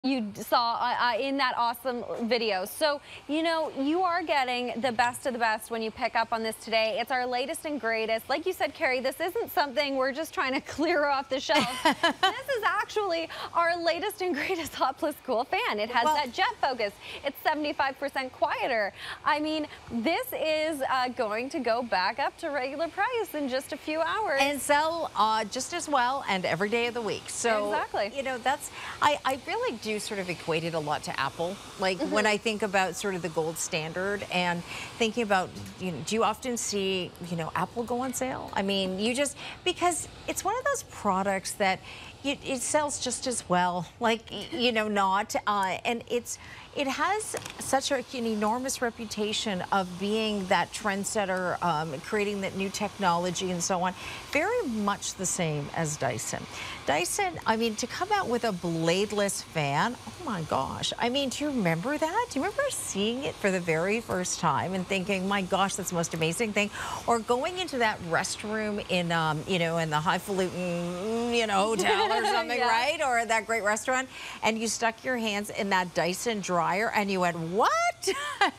you saw in that awesome video. So, you know, you are getting the best of the best when you pick up on this today. It's our latest and greatest. Like you said, Carrie, this isn't something we're just trying to clear off the shelf. This is actually our latest and greatest hot plus cool fan. It has that jet focus. It's 75% quieter. I mean, this is going to go back up to regular price in just a few hours. And sell just as well and every day of the week. So, exactly. You know, that's, I really do sort of equate it a lot to Apple. Like when I think about sort of the gold standard and thinking about, you know, do you often see, you know, Apple go on sale? I mean, you just, because it's one of those products that it sells just as well, like, you know, not, and it has such an enormous reputation of being that trendsetter, creating that new technology and so on. Very much the same as Dyson. Dyson, I mean, to come out with a bladeless fan, oh my gosh. I mean, do you remember that? Do you remember seeing it for the very first time and thinking, my gosh, that's the most amazing thing? Or going into that restroom in, you know, in the highfalutin, you know, hotel or something, right? Or that great restaurant, and you stuck your hands in that Dyson dryer and you went, what?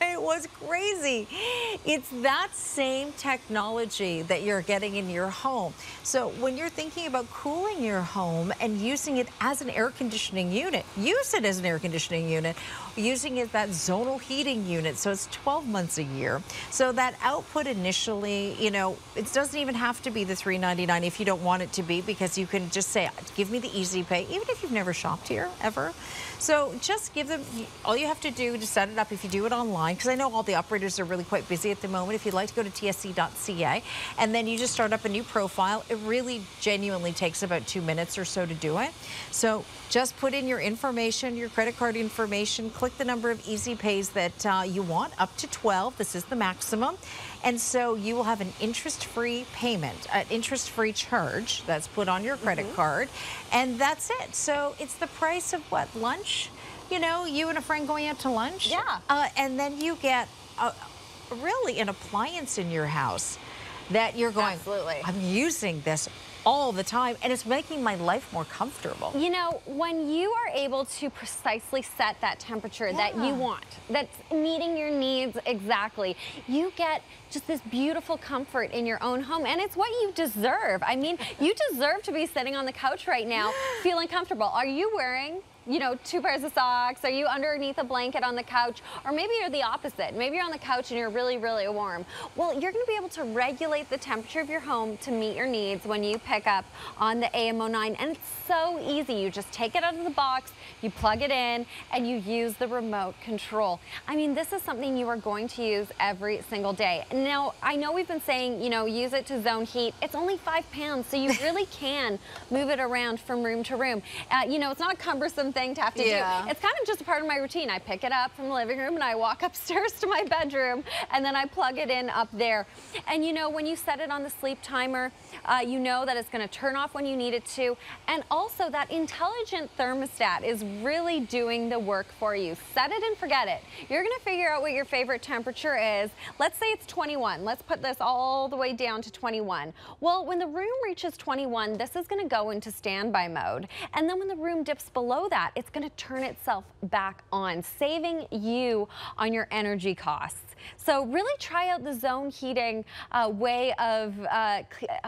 It was crazy. It's that same technology that you're getting in your home. So when you're thinking about cooling your home and using it as an air conditioning unit, use it as an air conditioning unit, using it that zonal heating unit. So it's 12 months a year. So that output initially, you know, it doesn't even have to be the $399 if you don't want it to be, because you can just say, give me the easy pay, even if you've never shopped here ever. So just give them, all you have to do to set it up, if you do it online, because I know all the operators are really quite busy at the moment. If you'd like to go to tsc.ca and then you just start up a new profile, it really genuinely takes about 2 minutes or so to do it. So just put in your information, your credit card information, click the number of easy pays that you want, up to 12. This is the maximum. And so you will have an interest-free payment, an interest-free charge that's put on your credit card. And that's it. So it's the price of what, lunch? You know, you and a friend going out to lunch? Yeah. And then you get really an appliance in your house that you're going, absolutely, I'm using this all the time, and it's making my life more comfortable. You know, when you are able to precisely set that temperature that you want, that's meeting your needs exactly, you get just this beautiful comfort in your own home, and it's what you deserve. I mean, you deserve to be sitting on the couch right now feeling comfortable. Are you wearing, you know, 2 pairs of socks? Are you underneath a blanket on the couch? Or maybe you're the opposite. Maybe you're on the couch and you're really, really warm. Well, you're going to be able to regulate the temperature of your home to meet your needs when you pick up on the AM09. And it's so easy. You just take it out of the box, you plug it in, and you use the remote control. I mean, this is something you are going to use every single day. Now, I know we've been saying, you know, use it to zone heat. It's only 5 pounds, so you really can move it around from room to room. You know, it's not a cumbersome thing to have to do. It's kind of just a part of my routine. I pick it up from the living room and I walk upstairs to my bedroom and then I plug it in up there. And you know, when you set it on the sleep timer, you know that it's going to turn off when you need it to. And also that intelligent thermostat is really doing the work for you. Set it and forget it. You're going to figure out what your favorite temperature is. Let's say it's 21. Let's put this all the way down to 21. Well, when the room reaches 21, this is going to go into standby mode. And then when the room dips below that, it's going to turn itself back on, saving you on your energy costs. So really try out the zone heating way of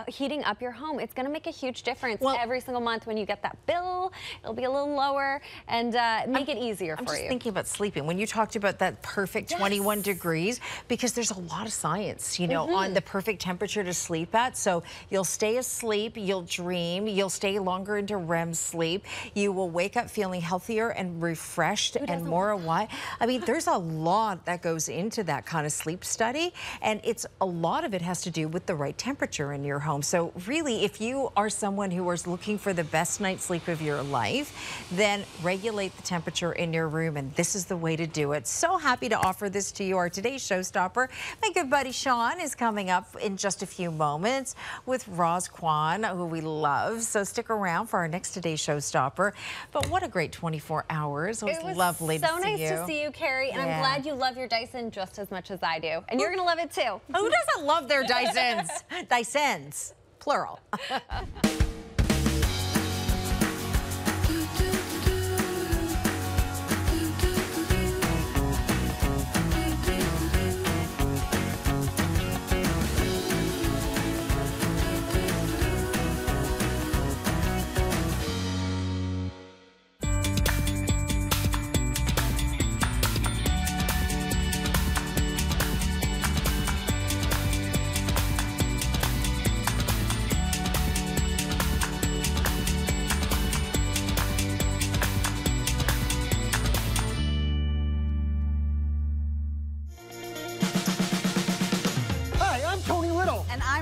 heating up your home. It's going to make a huge difference every single month. When you get that bill, it'll be a little lower and make it easier for you. I'm just thinking about sleeping. When you talked about that perfect 21 degrees, because there's a lot of science, you know, on the perfect temperature to sleep at. So you'll stay asleep, you'll dream, you'll stay longer into REM sleep, you will wake up feeling healthier and refreshed and more alive. I mean, there's a lot that goes into that kind of sleep study, and it's a lot of it has to do with the right temperature in your home. So really, if you are someone who is looking for the best night's sleep of your life, then regulate the temperature in your room, and this is the way to do it. So happy to offer this to you. Our today's showstopper, my good buddy Sean, is coming up in just a few moments with Roz Kwan, who we love. So stick around for our next today's showstopper. But what a great 24 hours. It was lovely to see you. So nice to see you, Carrie, and I'm glad you love your Dyson just as much as I do. And you're going to love it too. Who doesn't love their Dysons? Dysons, plural.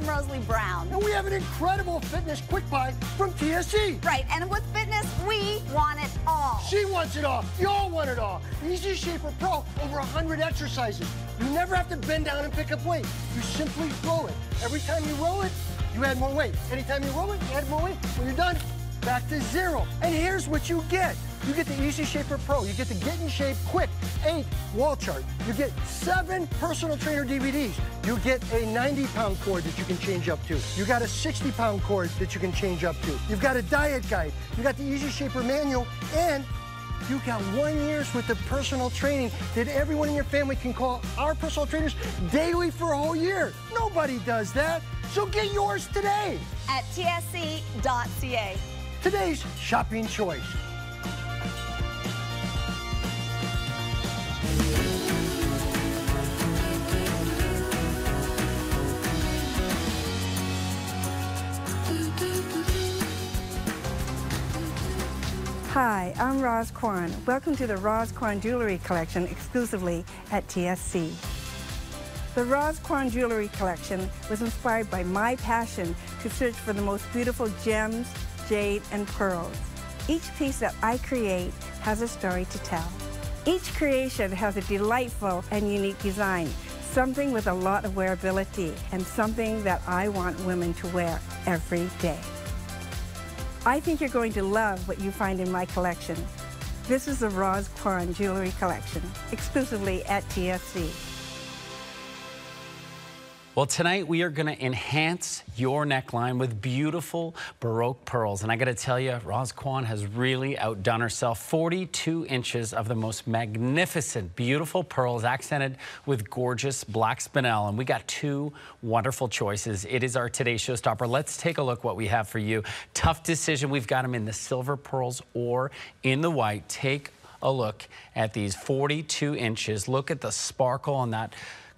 I'm Rosalie Brown. And we have an incredible fitness quick buy from TSC. Right, and with fitness, we want it all. She wants it all. You all want it all. Easy Shaper Pro, over 100 exercises. You never have to bend down and pick up weight. You simply roll it. Every time you roll it, you add more weight. Anytime you roll it, you add more weight. When you're done, back to zero. And here's what you get. You get the Easy Shaper Pro. You get the Get in Shape Quick 8 wall chart. You get 7 personal trainer DVDs. You get a 90-pound cord that you can change up to. You got a 60-pound cord that you can change up to. You've got a diet guide. You got the Easy Shaper manual, and you got 1 year's worth of personal training that everyone in your family can call our personal trainers daily for a whole year. Nobody does that. So get yours today At tsc.ca. Today's shopping choice. Hi, I'm Roz Kwan. Welcome to the Roz Kwan Jewelry Collection exclusively at TSC. The Roz Kwan Jewelry Collection was inspired by my passion to search for the most beautiful gems, jade, and pearls. Each piece that I create has a story to tell. Each creation has a delightful and unique design, something with a lot of wearability, and something that I want women to wear every day. I think you're going to love what you find in my collection. This is the Roz Kwan Jewelry Collection, exclusively at TSC. Well, tonight we are going to enhance your neckline with beautiful Baroque pearls. And I got to tell you, Roz Kwan has really outdone herself. 42 inches of the most magnificent, beautiful pearls accented with gorgeous black spinel. And we got 2 wonderful choices. It is our today's showstopper. Let's take a look what we have for you. Tough decision. We've got them in the silver pearls or in the white. Take a look at these 42 inches. Look at the sparkle on that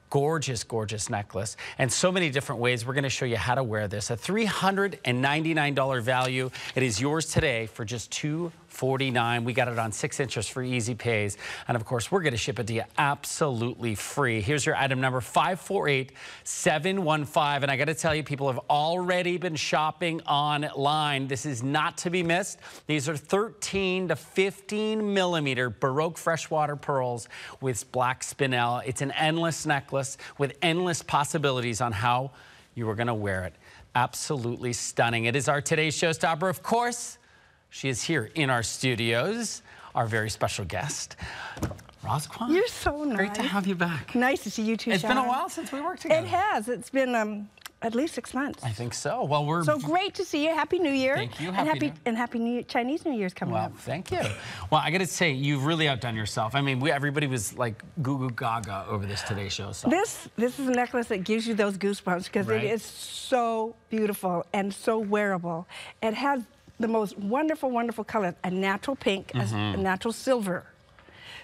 gorgeous, gorgeous necklace, and so many different ways. We're going to show you how to wear this. A $399 value. It is yours today for just $249. We got it on 6 inches for easy pays. And of course, we're going to ship it to you absolutely free. Here's your item number 548715. And I got to tell you, people have already been shopping online. This is not to be missed. These are 13 to 15 millimeter Baroque freshwater pearls with black spinel. It's an endless necklace with endless possibilities on how you are going to wear it. Absolutely stunning. It is our today's showstopper. Of course, she is here in our studios, our very special guest, Roz Kwan. You're so nice. Great to have you back. Nice to see you too, It's Sean. been a while since we worked together. It has. It's been at least 6 months. I think so. Well, we're so great to see you. Happy New Year. Thank you. Happy New Year. Chinese New Year's coming up. Well, thank you. Well, I got to say, you've really outdone yourself. I mean, everybody was like goo goo gaga over this Today Show. So. This is a necklace that gives you those goosebumps because Right. it is so beautiful and so wearable. It has the most wonderful, wonderful colors, a natural pink, a natural silver.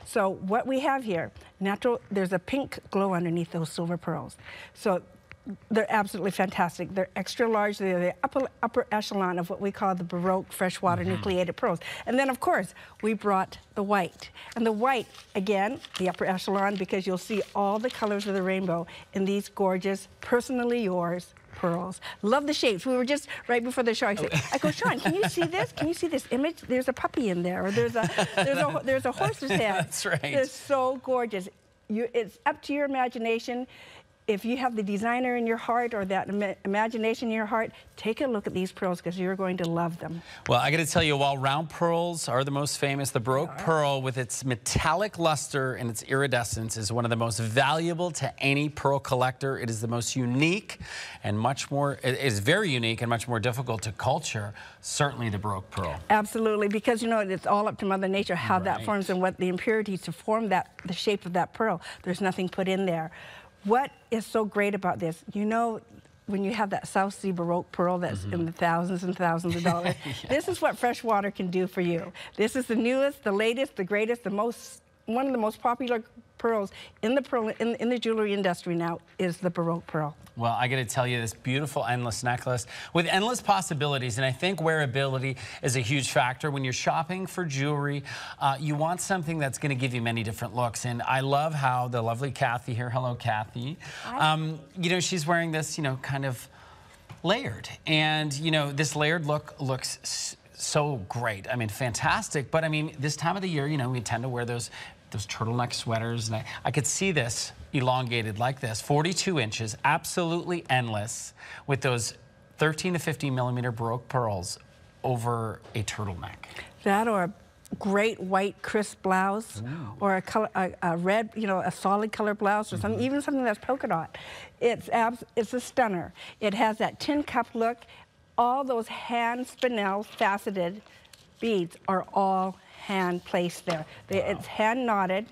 So what we have here, there's a pink glow underneath those silver pearls. So they're absolutely fantastic. They're extra large. They're the upper echelon of what we call the Baroque freshwater nucleated pearls. And then, of course, we brought the white. And the white, again, the upper echelon, because you'll see all the colors of the rainbow in these gorgeous, personally yours pearls. Love the shapes. We were just right before the show. I go, Sean, can you see this? Can you see this image? There's a puppy in there, or there's a horse's head. That's right. They're so gorgeous. It's up to your imagination. If you have the designer in your heart or that imagination in your heart, take a look at these pearls because you're going to love them. Well, I got to tell you, while round pearls are the most famous, the Baroque pearl with its metallic luster and its iridescence is one of the most valuable to any pearl collector. It is the most unique and it is very unique and much more difficult to culture, certainly the Baroque pearl. Absolutely, because you know, it's all up to Mother Nature how that forms and what the impurities to form the shape of that pearl. There's nothing put in there. What is so great about this, you know, when you have that South Sea Baroque pearl that's in the thousands and thousands of dollars, this is what freshwater can do for you. This is the newest, the latest, the greatest, one of the most popular pearls in the jewelry industry now is the Baroque pearl. Well, I got to tell you, this beautiful endless necklace with endless possibilities, and I think wearability is a huge factor. When you're shopping for jewelry, you want something that's going to give you many different looks, and I love how the lovely Kathy here, hello Kathy, you know, she's wearing this, you know, kind of layered. And, you know, this layered look looks so great. I mean, fantastic. But I mean, this time of the year, you know, we tend to wear those turtleneck sweaters. And I could see this elongated like this, 42 inches, absolutely endless, with those 13 to 15 millimeter Baroque pearls over a turtleneck. That or a great white crisp blouse, or a red, you know, a solid color blouse, or something, even something that's polka dot. It's a stunner. It has that tin cup look. All those hand spinel faceted beads are all hand placed there. It's hand knotted,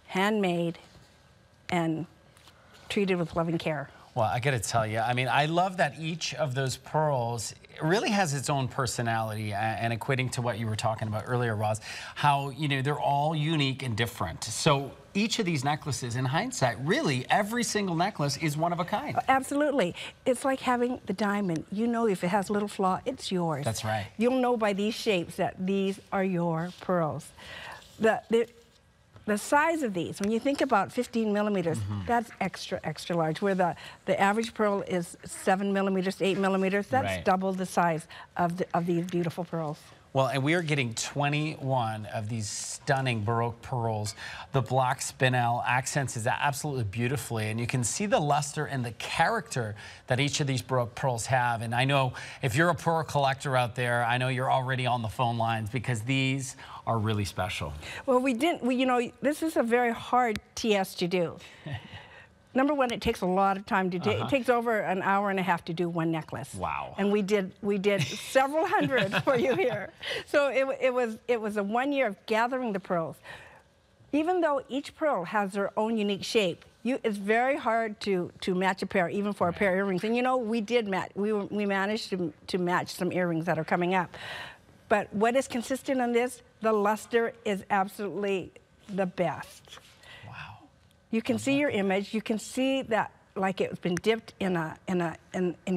handmade, and treated with loving care. Well, I got to tell you, I mean, I love that each of those pearls really has its own personality, and equating to what you were talking about earlier, Roz, how, you know, they're all unique and different. So each of these necklaces, in hindsight, really every single necklace is one of a kind. Absolutely. It's like having the diamond. You know, if it has a little flaw, it's yours. That's right. You'll know by these shapes that these are your pearls. The size of these, when you think about 15 millimeters, that's extra, extra large. Where the average pearl is 7 millimeters to 8 millimeters, that's double the size of these beautiful pearls. Well, and we are getting 21 of these stunning Baroque pearls. The black spinel accents is absolutely beautifully, and you can see the luster and the character that each of these Baroque pearls have. And I know if you're a pearl collector out there, I know you're already on the phone lines, because these are really special. Well, you know, this is a very hard TS to do. Number one, it takes a lot of time to do. It takes over an hour and a half to do one necklace. Wow. And we did several hundred for you here. So it was a 1 year of gathering the pearls. Even though each pearl has their own unique shape, it's very hard to match a pair, even for a pair of earrings. And you know, we did match. We managed to match some earrings that are coming up. But what is consistent on this? The luster is absolutely the best. You can see your image. You can see that, like, it's been dipped in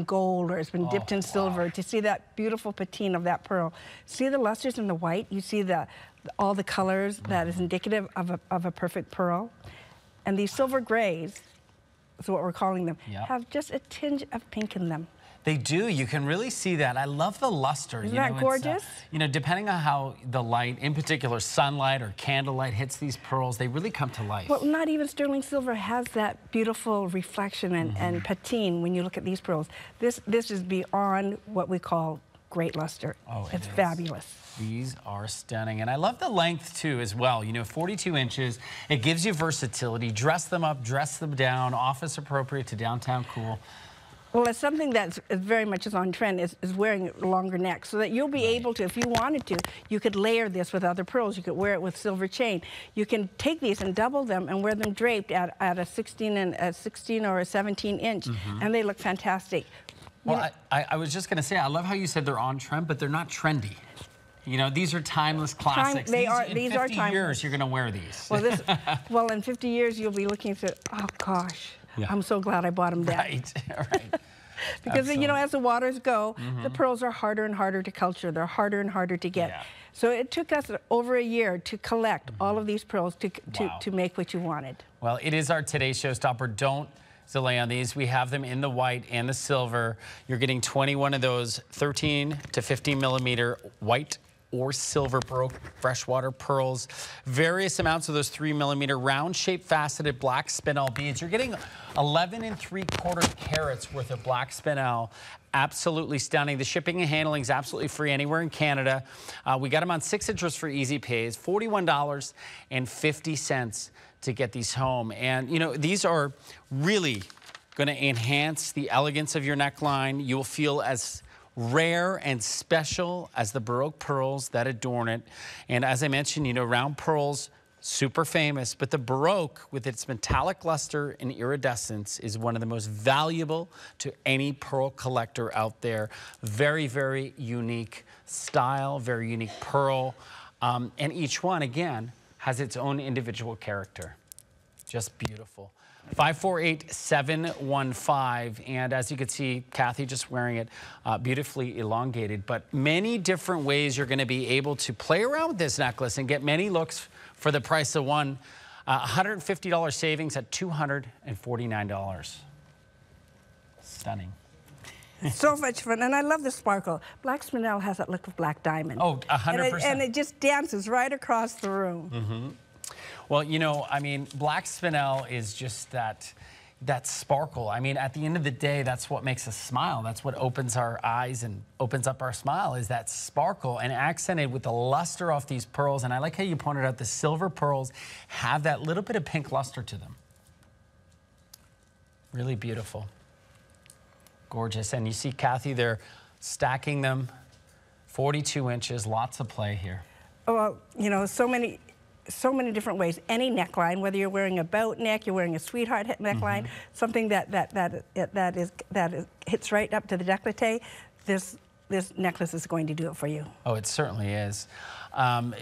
gold, or it's been dipped in silver. To see that beautiful patina of that pearl. See the lusters in the white. You see all the colors that is indicative of a perfect pearl. And these silver grays, is what we're calling them, have just a tinge of pink in them. They do. You can really see that. I love the luster. Isn't that gorgeous? You know, depending on how the light, in particular sunlight or candlelight, hits these pearls, they really come to life. Well, not even sterling silver has that beautiful reflection and patine when you look at these pearls. This is beyond what we call great luster. Oh, it's fabulous. These are stunning. And I love the length, too, as well. You know, 42 inches. It gives you versatility. Dress them up, dress them down, office appropriate to downtown cool. Well, it's something that's very much on trend, is wearing longer necks, so that you'll be able to, if you wanted to, you could layer this with other pearls. You could wear it with silver chain. You can take these and double them and wear them draped at a 16 or a 17 inch, and they look fantastic. Well, I was just going to say, I love how you said they're on trend, but they're not trendy. You know, these are timeless classics. These are timeless. 50 years, you're going to wear these. Well, well, in 50 years, you'll be looking and say, oh, gosh. Yeah. I'm so glad I bought them then. Right, right. Because, you know, as the waters go, the pearls are harder and harder to culture. They're harder and harder to get. Yeah. So it took us over a year to collect all of these pearls to make what you wanted. Well, it is our today's showstopper. Don't delay on these. We have them in the white and the silver. You're getting 21 of those 13 to 15 millimeter white or silver Baroque freshwater pearls. Various amounts of those 3 millimeter round shaped faceted black spinel beads. You're getting 11 3/4 carats worth of black spinel. Absolutely stunning. The shipping and handling is absolutely free anywhere in Canada. We got them on 6 interest for easy pays, $41.50 to get these home. And you know, these are really going to enhance the elegance of your neckline. You will feel as rare and special as the Baroque pearls that adorn it. And as I mentioned, you know, round pearls, super famous, but the Baroque, with its metallic luster and iridescence, is one of the most valuable to any pearl collector out there. Very, very unique style, very unique pearl. And each one, again, has its own individual character. Just beautiful. 548-715, and as you can see, Kathy just wearing it, beautifully elongated, but many different ways you're going to be able to play around with this necklace and get many looks for the price of one. $150 savings at $249. Stunning. So much fun, and I love the sparkle. Black spinel has that look of black diamond. Oh, 100%. And it just dances right across the room. Mm-hmm. Well, you know, I mean, black spinel is just that sparkle. I mean, at the end of the day, that's what makes us smile. That's what opens our eyes and opens up our smile, is that sparkle, and accented with the luster off these pearls. And I like how you pointed out the silver pearls have that little bit of pink luster to them. Really beautiful. Gorgeous. And you see Kathy, they're stacking them 42 inches, lots of play here. Well, you know, so many different ways. Any neckline, whether you're wearing a boat neck, you're wearing a sweetheart neckline, something that hits right up to the décolleté, this necklace is going to do it for you. Oh, it certainly is.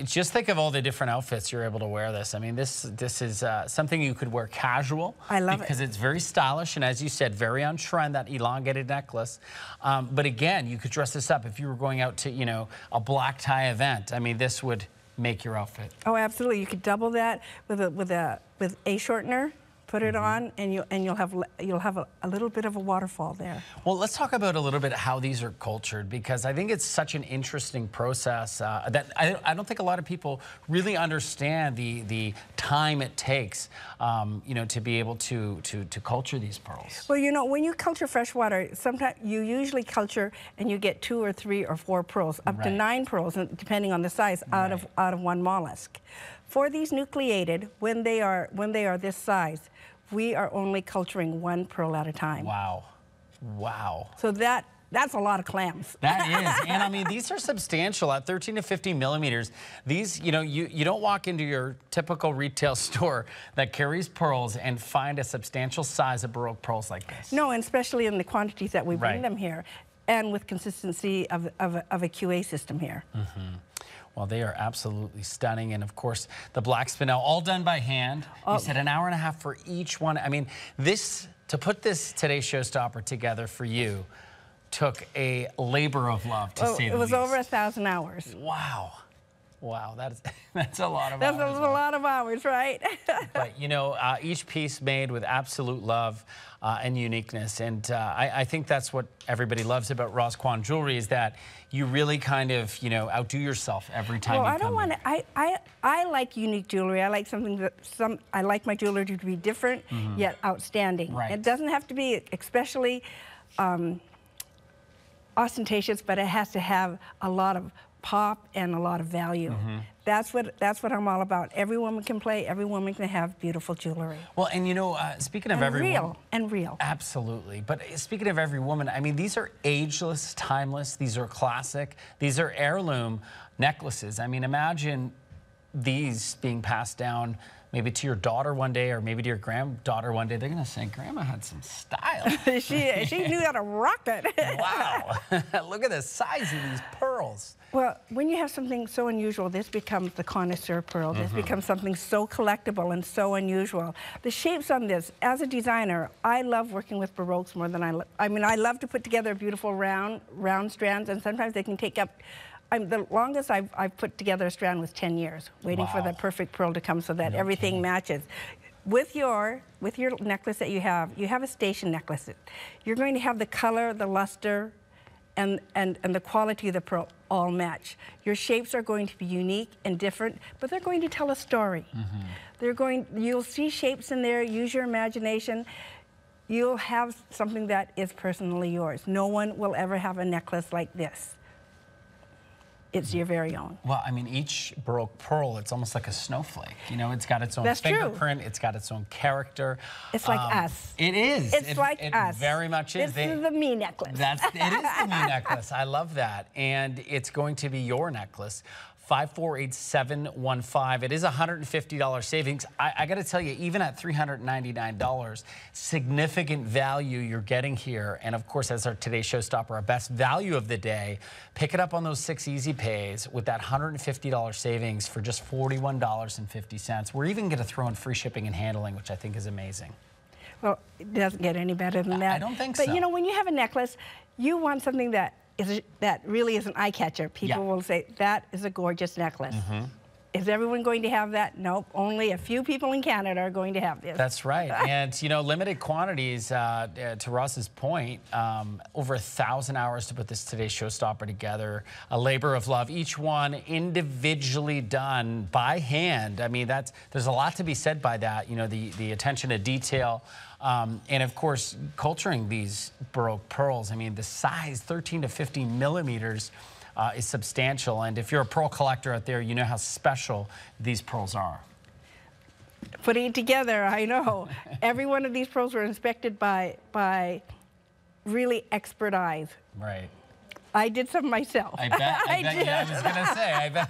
Just think of all the different outfits you're able to wear this. I mean, this is something you could wear casual. I love it. Because it's very stylish and, as you said, very on trend, that elongated necklace. But again, you could dress this up if you were going out to, you know, a black tie event. I mean, this would make your outfit. Oh, absolutely. You could double that with a shortener. Put it on, and you'll have a little bit of a waterfall there. Well, let's talk about a little bit how these are cultured, because I think it's such an interesting process that I don't think a lot of people really understand the time it takes, you know, to be able to culture these pearls. Well, you know, when you culture freshwater, sometimes you usually culture and you get 2 or 3 or 4 pearls, up to 9 pearls, depending on the size, out of one mollusk. For these nucleated, when they are this size, we are only culturing 1 pearl at a time. Wow. Wow. So that's a lot of clams. That is. And I mean, these are substantial at 13 to 15 millimeters. These, you know, you don't walk into your typical retail store that carries pearls and find a substantial size of Baroque pearls like this. No, and especially in the quantities that we bring them here, and with consistency of a QA system here. Well, they are absolutely stunning. And of course, the black spinel, all done by hand. You said an hour and a half for each one. I mean, to put this Today's Showstopper together for you took a labor of love, to say the least. It was over 1,000 hours. Wow. Wow, that's a lot of hours. That's a lot of hours, right? But, you know, each piece made with absolute love and uniqueness. And I think that's what everybody loves about Roz Kwan Jewelry, is that you really kind of, you know, outdo yourself every time you come in. Well, I like unique jewelry. I like something I like my jewelry to be different, yet outstanding. Right. It doesn't have to be especially ostentatious, but it has to have a lot of pop and a lot of value. That's what I'm all about. Every woman can play. Every woman can have beautiful jewelry. Well, and you know, speaking of every woman, real. Absolutely. But speaking of every woman, I mean, these are ageless, timeless. These are classic. These are heirloom necklaces. I mean, imagine these being passed down maybe to your daughter one day, or maybe to your granddaughter one day. They're going to say, Grandma had some style. she knew how to rock it. Wow. Look at the size of these pearls. Well, when you have something so unusual, this becomes the connoisseur pearl. This becomes something so collectible and so unusual. The shapes on this, as a designer, I love working with Baroques more than I mean, I love to put together beautiful round strands, and sometimes they can take up, the longest I've put together a strand was 10 years, waiting for the perfect pearl to come so that everything matches. With your necklace that you have a station necklace. You're going to have the color, the luster, and the quality of the pearl all match. Your shapes are going to be unique and different, but they're going to tell a story. You'll see shapes in there, use your imagination. You'll have something that is personally yours. No one will ever have a necklace like this. It's your very own. Well, I mean, each Baroque pearl, it's almost like a snowflake. You know, it's got its own fingerprint. It's got its own character. It's like us. It is. It's like us. It very much is. This is the me necklace. It is the me necklace. I love that. And it's going to be your necklace. 548715. It is $150 savings. I got to tell you, even at $399, significant value you're getting here. And of course, as our today's showstopper, our best value of the day, pick it up on those 6 easy pays with that $150 savings for just $41.50. We're even going to throw in free shipping and handling, which I think is amazing. Well, it doesn't get any better than that. I don't think so. But you know, when you have a necklace, you want something that really is an eye catcher. People will say, that is a gorgeous necklace. Is everyone going to have that? Nope. Only a few people in Canada are going to have this. That's right. And, you know, limited quantities, to Ross's point, over 1,000 hours to put this Today's Showstopper together. A labor of love, each one individually done by hand. I mean, there's a lot to be said by that. You know, the attention to detail. And of course, culturing these Baroque pearls. I mean, the size, 13 to 15 millimeters, is substantial. And if you're a pearl collector out there, you know how special these pearls are. Putting it together, I know. Every one of these pearls were inspected by really expert eyes. Right. I did some myself. I bet. I bet. Yeah, I was going to say. I bet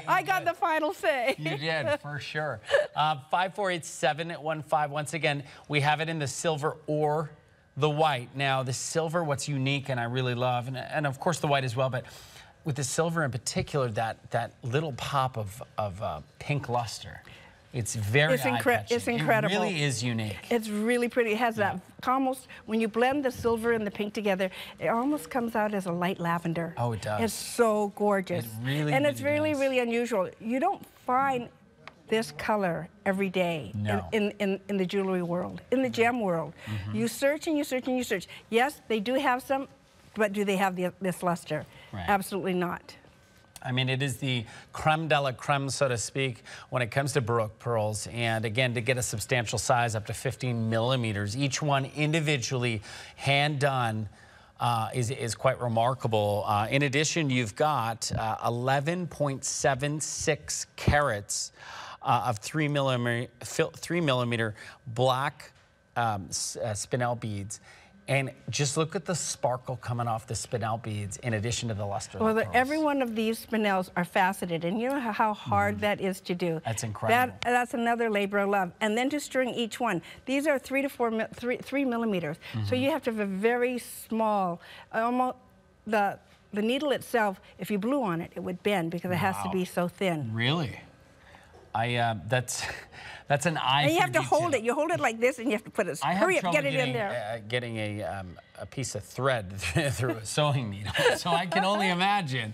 I got the final say. You did, for sure. 548-7815. Once again, we have it in the silver or the white. Now, the silver, what's unique and I really love, and of course the white as well, but with the silver in particular, that little pop of pink luster. It's very eye-catching. It's incredible. It really is unique. It's really pretty. It has that almost, when you blend the silver and the pink together, it almost comes out as a light lavender. Oh, it does. It's so gorgeous. It really, and it's really really, does. really unusual. You don't find this color every day in the jewelry world, in the gem world. You search and you search and you search. Yes, they do have some, but do they have this luster? Right. Absolutely not. I mean, it is the creme de la creme, so to speak, when it comes to Baroque pearls. And again, to get a substantial size up to 15 millimeters, each one individually hand done, is quite remarkable. In addition, you've got 11.76 carats of 3 millimeter black spinel beads. And just look at the sparkle coming off the spinel beads in addition to the luster. Well, every one of these spinels are faceted, and you know how hard that is to do. That's incredible. That's another labor of love. And then to string each one. These are 3 millimeters. So you have to have a very small, almost the needle itself, if you blew on it, it would bend because it has to be so thin. Really? That's an eye. And you have to hold it. You hold it like this, and you have to put it. Hurry up, get it in there. Getting a piece of thread through a sewing needle, so I can only imagine.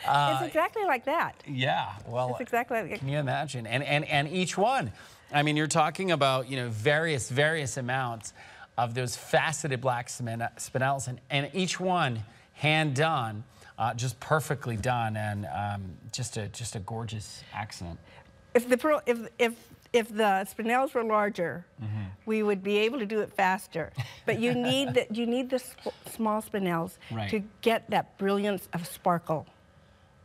It's exactly like that. Yeah, well, it's exactly like. Can you imagine? And each one, I mean, you're talking about various amounts of those faceted black spinels, and each one hand done, just perfectly done, and just a gorgeous accent. If the pearl, if the spinels were larger, we would be able to do it faster. But you need the small spinels to get that brilliance of sparkle.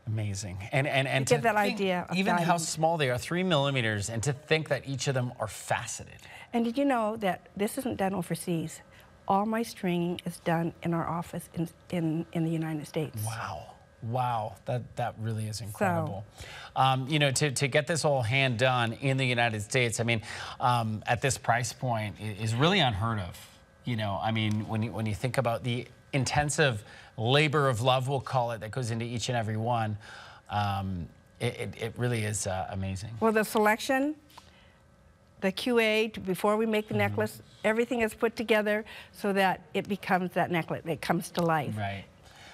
Amazing, and to get that idea of even diamond. how small they are, 3 millimeters, and to think that each of them are faceted. And did you know that this isn't done overseas? All my stringing is done in our office in the United States. Wow. Wow, that really is incredible. So, you know, to get this all hand done in the United States, I mean, at this price point is really unheard of. You know, I mean, when you think about the intensive labor of love, we'll call it, that goes into each and every one, it really is amazing. Well, the selection, the QA, before we make the necklace, everything is put together so that it becomes that necklace. It comes to life. Right.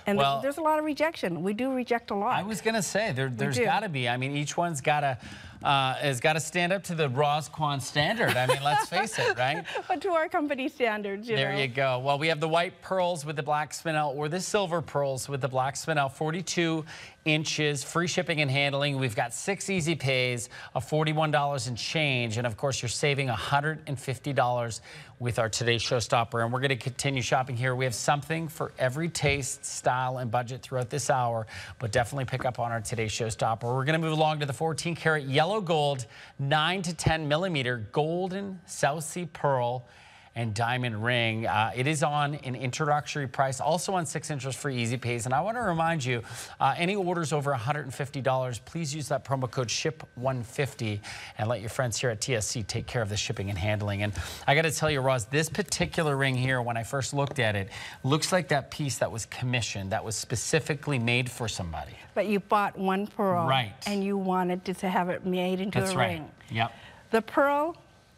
And well, there's a lot of rejection. We do reject a lot. I was gonna say there's got to be. I mean, each one's has got to stand up to the Roz Kwan standard. I mean, let's face it, right? But to our company standards, There you go. Well, we have the white pearls with the black spinel, or the silver pearls with the black spinel, 42 inches, free shipping and handling. We've got 6 easy pays of $41 and change, and of course, you're saving $150 with our Today's Showstopper, and we're going to continue shopping here. We have something for every taste, style, and budget throughout this hour, but definitely pick up on our Today's Showstopper. We're going to move along to the 14-karat yellow gold, 9 to 10 millimeter golden South Sea pearl and diamond ring. It is on an introductory price, also on 6 inches for easy pays. And I want to remind you, any orders over $150, please use that promo code SHIP150 and let your friends here at TSC take care of the shipping and handling. And I got to tell you, Roz, this particular ring here, when I first looked at it, looks like that piece that was commissioned, that was specifically made for somebody. But you bought one pearl, right, and you wanted to have it made into a ring. Yep. The pearl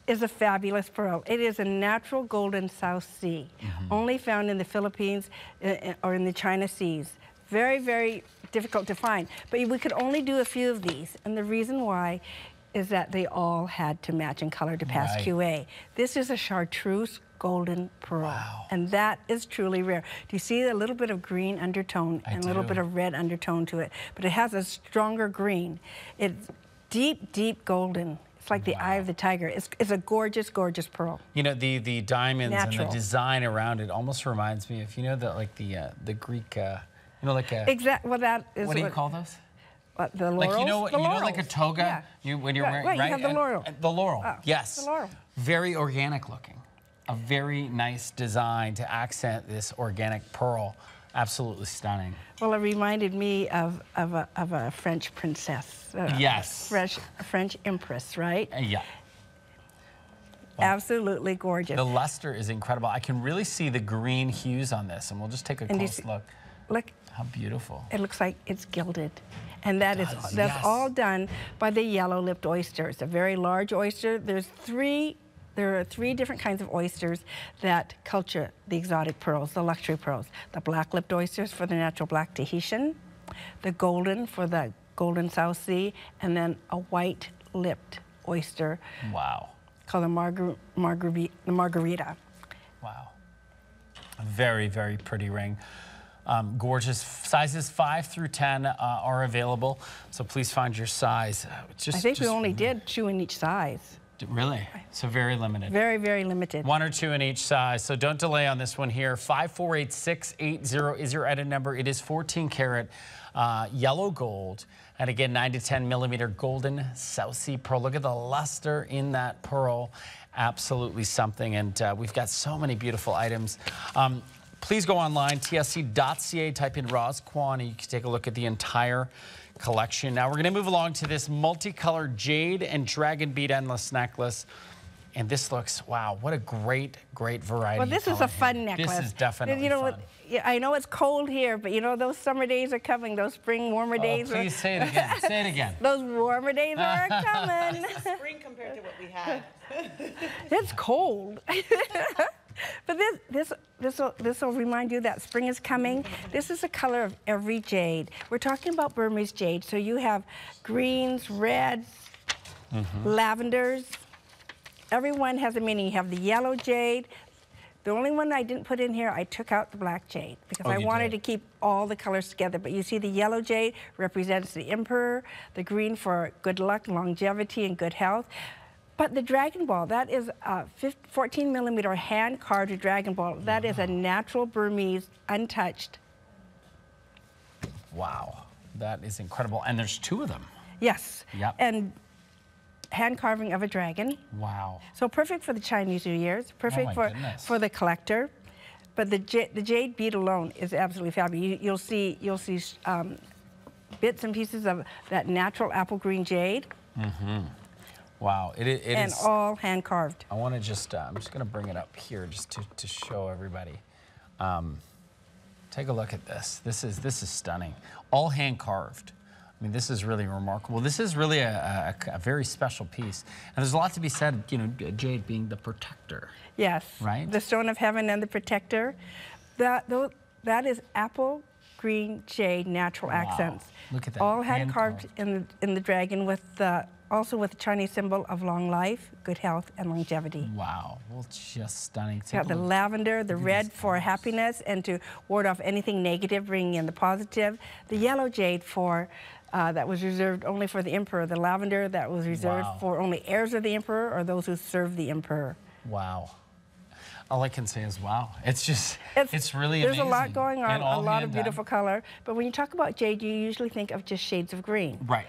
is a fabulous pearl. It is a natural golden South Sea, only found in the Philippines or in the China Seas. Very, very difficult to find. But we could only do a few of these, and the reason why is that they all had to match in color to pass QA. This is a chartreuse golden pearl, and that is truly rare. Do you see a little bit of green undertone and a little bit of red undertone to it? But it has a stronger green. It's deep, deep golden. It's like the eye of the tiger. It's a gorgeous, gorgeous pearl. You know, the diamonds Natural. and the design around it almost reminds me of, you know, the Greek, you know, like a... Exactly. Well, that is what do you call those? The laurels? Like, you know, The laurels. like a toga, when you're wearing, right? You have the laurel. The laurel, Oh, yes. the laurel. Very organic looking. A very nice design to accent this organic pearl. Absolutely stunning. Well, it reminded me of a French princess. Yes. French empress, right? Yeah. Absolutely gorgeous. The luster is incredible. I can really see the green hues on this, and we'll just take a close look. Look. How beautiful. It looks like it's gilded. And that's all done by the yellow-lipped oyster. It's a very large oyster. There are three different kinds of oysters that culture the exotic pearls, the luxury pearls. The black-lipped oysters for the natural black Tahitian, the golden for the golden South Sea, and then a white-lipped oyster. Wow. Called the margarita. Wow. A very, very pretty ring. Gorgeous. Sizes 5 through 10 are available, so please find your size. I think we only did 2 in each size. Really? So very limited. Very, very limited. 1 or 2 in each size, so don't delay on this one here. 548680 is your edit number. It is 14 karat yellow gold, and again, 9 to 10 millimeter golden South Sea pearl. Look at the luster in that pearl. Absolutely something, and we've got so many beautiful items. Please go online, tsc.ca, type in Roz Kwan, and you can take a look at the entire collection. Now we're going to move along to this multicolored jade and dragon bead endless necklace. And this looks, wow, what a great, great variety. Well, this is a fun necklace. This is definitely fun. What, I know it's cold here, but you know those summer days are coming, those spring warmer days. Please say it again, say it again. Those warmer days are coming. Spring compared to what we had. It's cold. But this will remind you that spring is coming. This is the color of every jade. We're talking about Burmese jade, so you have greens, reds, lavenders. Everyone has a meaning. You have the yellow jade. The only one I didn't put in here, I took out the black jade because I wanted to keep all the colors together. But you see the yellow jade represents the emperor, the green for good luck, longevity, and good health. But the Dragon Ball, that is a 14 millimeter hand-carved Dragon Ball. That is a natural Burmese, untouched. Wow, that is incredible. And there's 2 of them. Yes. Yep. And hand carving of a dragon. Wow. So perfect for the Chinese New Year's, perfect for the collector. But the jade bead alone is absolutely fabulous. You'll see bits and pieces of that natural apple green jade. Wow, it and is all hand carved. I want to just, I'm just going to bring it up here just to show everybody. Take a look at this. This is stunning. All hand carved. I mean, this is really remarkable. This is really a very special piece. And there's a lot to be said, you know, jade being the protector. Yes. Right? The stone of heaven and the protector. That is apple green jade natural accents. Look at that. All hand carved in the dragon with also with the Chinese symbol of long life, good health, and longevity. Wow, well, just stunning. Got the lavender, the red for happiness and to ward off anything negative, bringing in the positive. The yellow jade for that was reserved only for the emperor. The lavender that was reserved for only heirs of the emperor or those who serve the emperor. Wow. All I can say is wow. It's just, it's really amazing. There's a lot going on, a lot of beautiful done. color. But when you talk about jade, you usually think of just shades of green. Right.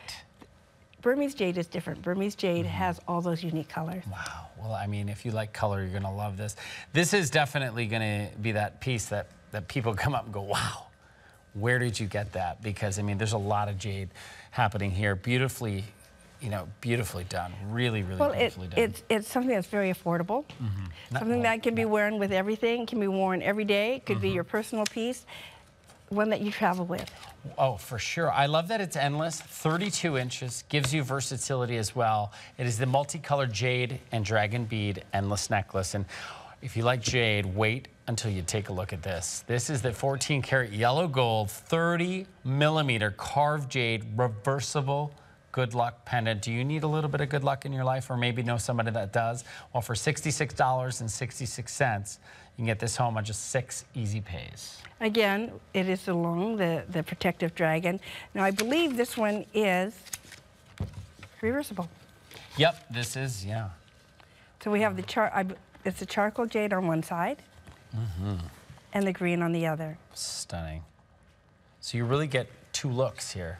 Burmese jade is different. Burmese jade has all those unique colors. Wow. Well, I mean, if you like color, you're going to love this. This is definitely going to be that piece that people come up and go, wow, where did you get that? Because, I mean, there's a lot of jade happening here. Beautifully, you know, beautifully done. Really, really beautifully done. It's something that's very affordable. Something that can be worn with everything. Can be worn every day. It could be your personal piece. One that you travel with. Oh, for sure. I love that it's endless, 32 inches, gives you versatility as well. It is the multicolored jade and dragon bead endless necklace. And If you like jade, wait until you take a look at this. This is the 14 karat yellow gold, 30 millimeter carved jade, reversible good luck pendant. Do you need a little bit of good luck in your life, or maybe know somebody that does? Well, for $66.66, you can get this home on just 6 easy pays. Again, it is along the protective dragon. Now, I believe this one is reversible. Yep, this is, yeah. So we have it's the charcoal jade on one side and the green on the other. Stunning. So you really get 2 looks here.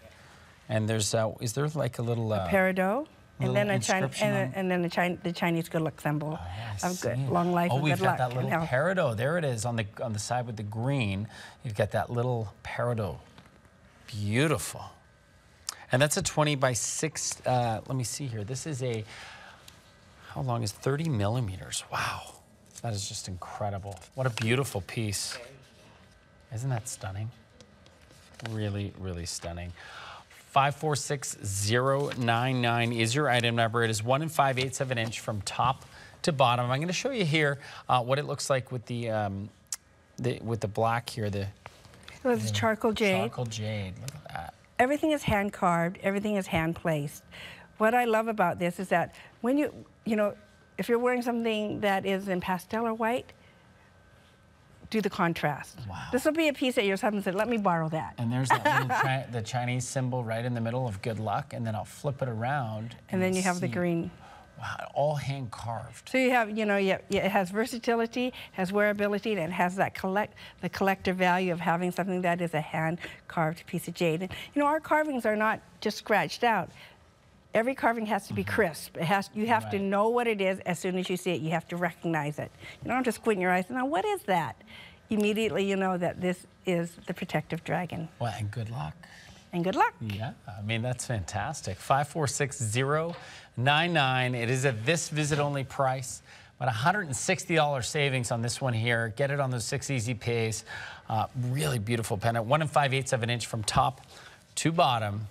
And there's, is there like a little... peridot, and then the Chinese good luck symbol of good, long life and good luck. Oh, we've got that little peridot. There it is on the side with the green. You've got that little peridot. Beautiful. And that's a 20 by 6, let me see here. This is a, how long is 30 millimeters? Wow. That is just incredible. What a beautiful piece. Isn't that stunning? Really, really stunning. 546099 is your item number. It is 1 5/8 of an inch from top to bottom. I'm going to show you here what it looks like with the black here. It's charcoal jade. Charcoal jade. Look at that. Everything is hand carved. Everything is hand placed. What I love about this is that when you know, if you're wearing something that is in pastel or white, do the contrast. Wow. This will be a piece that your husband said, let me borrow that. And there's that little the Chinese symbol right in the middle of good luck, and then I'll flip it around. And then you have the green. Wow, all hand carved. So you have, you know, it has versatility, has wearability, and it has that the collector value of having something that is a hand carved piece of jade. And, you know, our carvings are not just scratched out. Every carving has to be crisp. You have to know what it is as soon as you see it. You have to recognize it. You don't have to squint your eyes and now, what is that? Immediately you know that this is the protective dragon. Well, and good luck. And good luck. Yeah, I mean, that's fantastic. 546099. It is at this visit only price. About $160 savings on this one here. Get it on those 6 easy pays. Really beautiful pendant. 1 5/8 of an inch from top to bottom.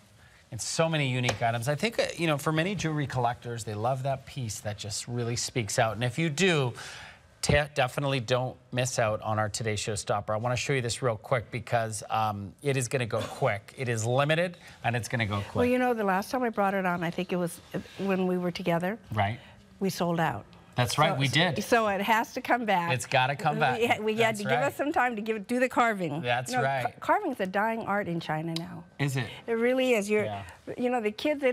And so many unique items. I think, you know, for many jewelry collectors, they love that piece that just really speaks out. And if you do, definitely don't miss out on our Today's Showstopper. I want to show you this real quick because it is going to go quick. It is limited, and it's going to go quick. Well, you know, the last time I brought it on, I think it was when we were together. Right. We sold out. That's right, we did. So it has to come back. It's got to come back. We had to give us some time to do the carving. That's right. Carving's a dying art in China now. Is it? It really is. You know, the kids, they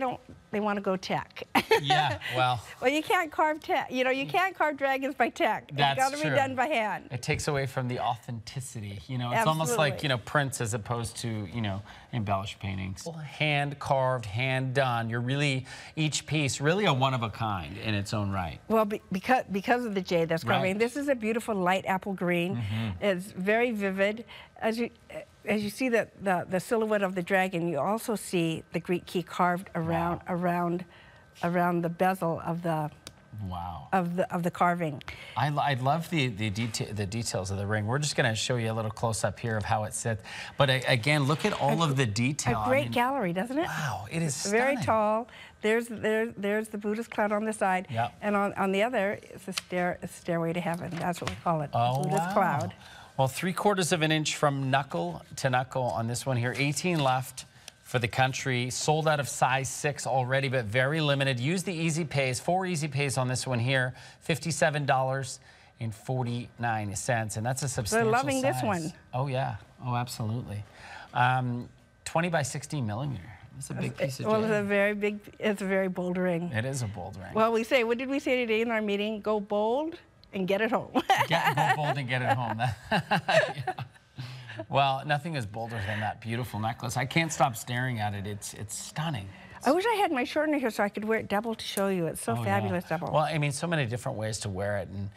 want to go tech. Yeah, well. Well, you can't carve tech. You know, you can't carve dragons by tech. That's It's got to be done by hand. It takes away from the authenticity. You know, it's almost like, you know, prints as opposed to, you know, embellished paintings. Hand carved, hand done. You're really, each piece, really a one of a kind in its own right. Well, because of the jade that's carving. This is a beautiful light apple green. It's very vivid. As you see the silhouette of the dragon, you also see the Greek key carved around the bezel of the of the carving. I love the details of the ring. We're just going to show you a little close up here of how it sits. But again, look at all of the detail. A great gallery, doesn't it? Wow, it is stunning. Very tall. There's the Buddhist cloud on this side, and on the other it's a stairway to heaven. That's what we call it. Oh, Buddhist cloud. Well, 3/4 of an inch from knuckle to knuckle on this one here. 18 left for the country. Sold out of size 6 already, but very limited. Use the easy pays. 4 easy pays on this one here. $57.49, and that's a substantial They're loving size. this one. Oh yeah. Oh, absolutely. 20 by 16 millimeter. It's a big piece of jade. Well, it's a very bold ring. It is a bold ring. Well, what did we say today in our meeting? Go bold and get it home. Go bold and get it home. Yeah. Well, nothing is bolder than that beautiful necklace. I can't stop staring at it. It's stunning. I wish I had my shortener here so I could wear it double to show you. It's so fabulous double. Well, I mean, so many different ways to wear it, and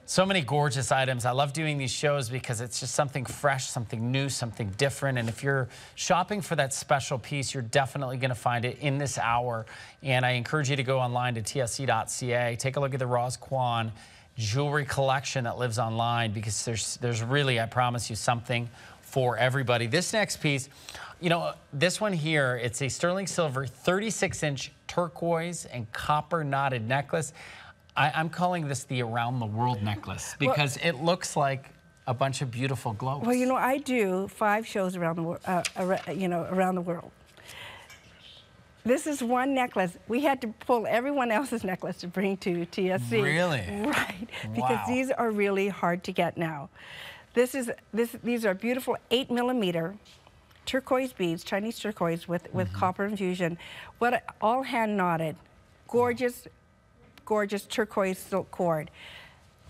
so many gorgeous items. I love doing these shows because it's just something fresh, something new, something different. And if you're shopping for that special piece, you're definitely going to find it in this hour. And I encourage you to go online to tsc.ca. Take a look at the Roz Kwan jewelry collection that lives online, because there's really, I promise you, something for everybody. This next piece, you know, this one here, it's a sterling silver 36-inch turquoise and copper knotted necklace. I'm calling this the Around the World necklace because it looks like a bunch of beautiful globes. Well, you know, I do 5 shows around the world, around the world. This is one necklace. We had to pull everyone else's necklace to bring to TSC. Really? Right, because these are really hard to get now. These are beautiful 8mm turquoise beads, Chinese turquoise with copper infusion. All hand knotted, gorgeous, gorgeous turquoise silk cord.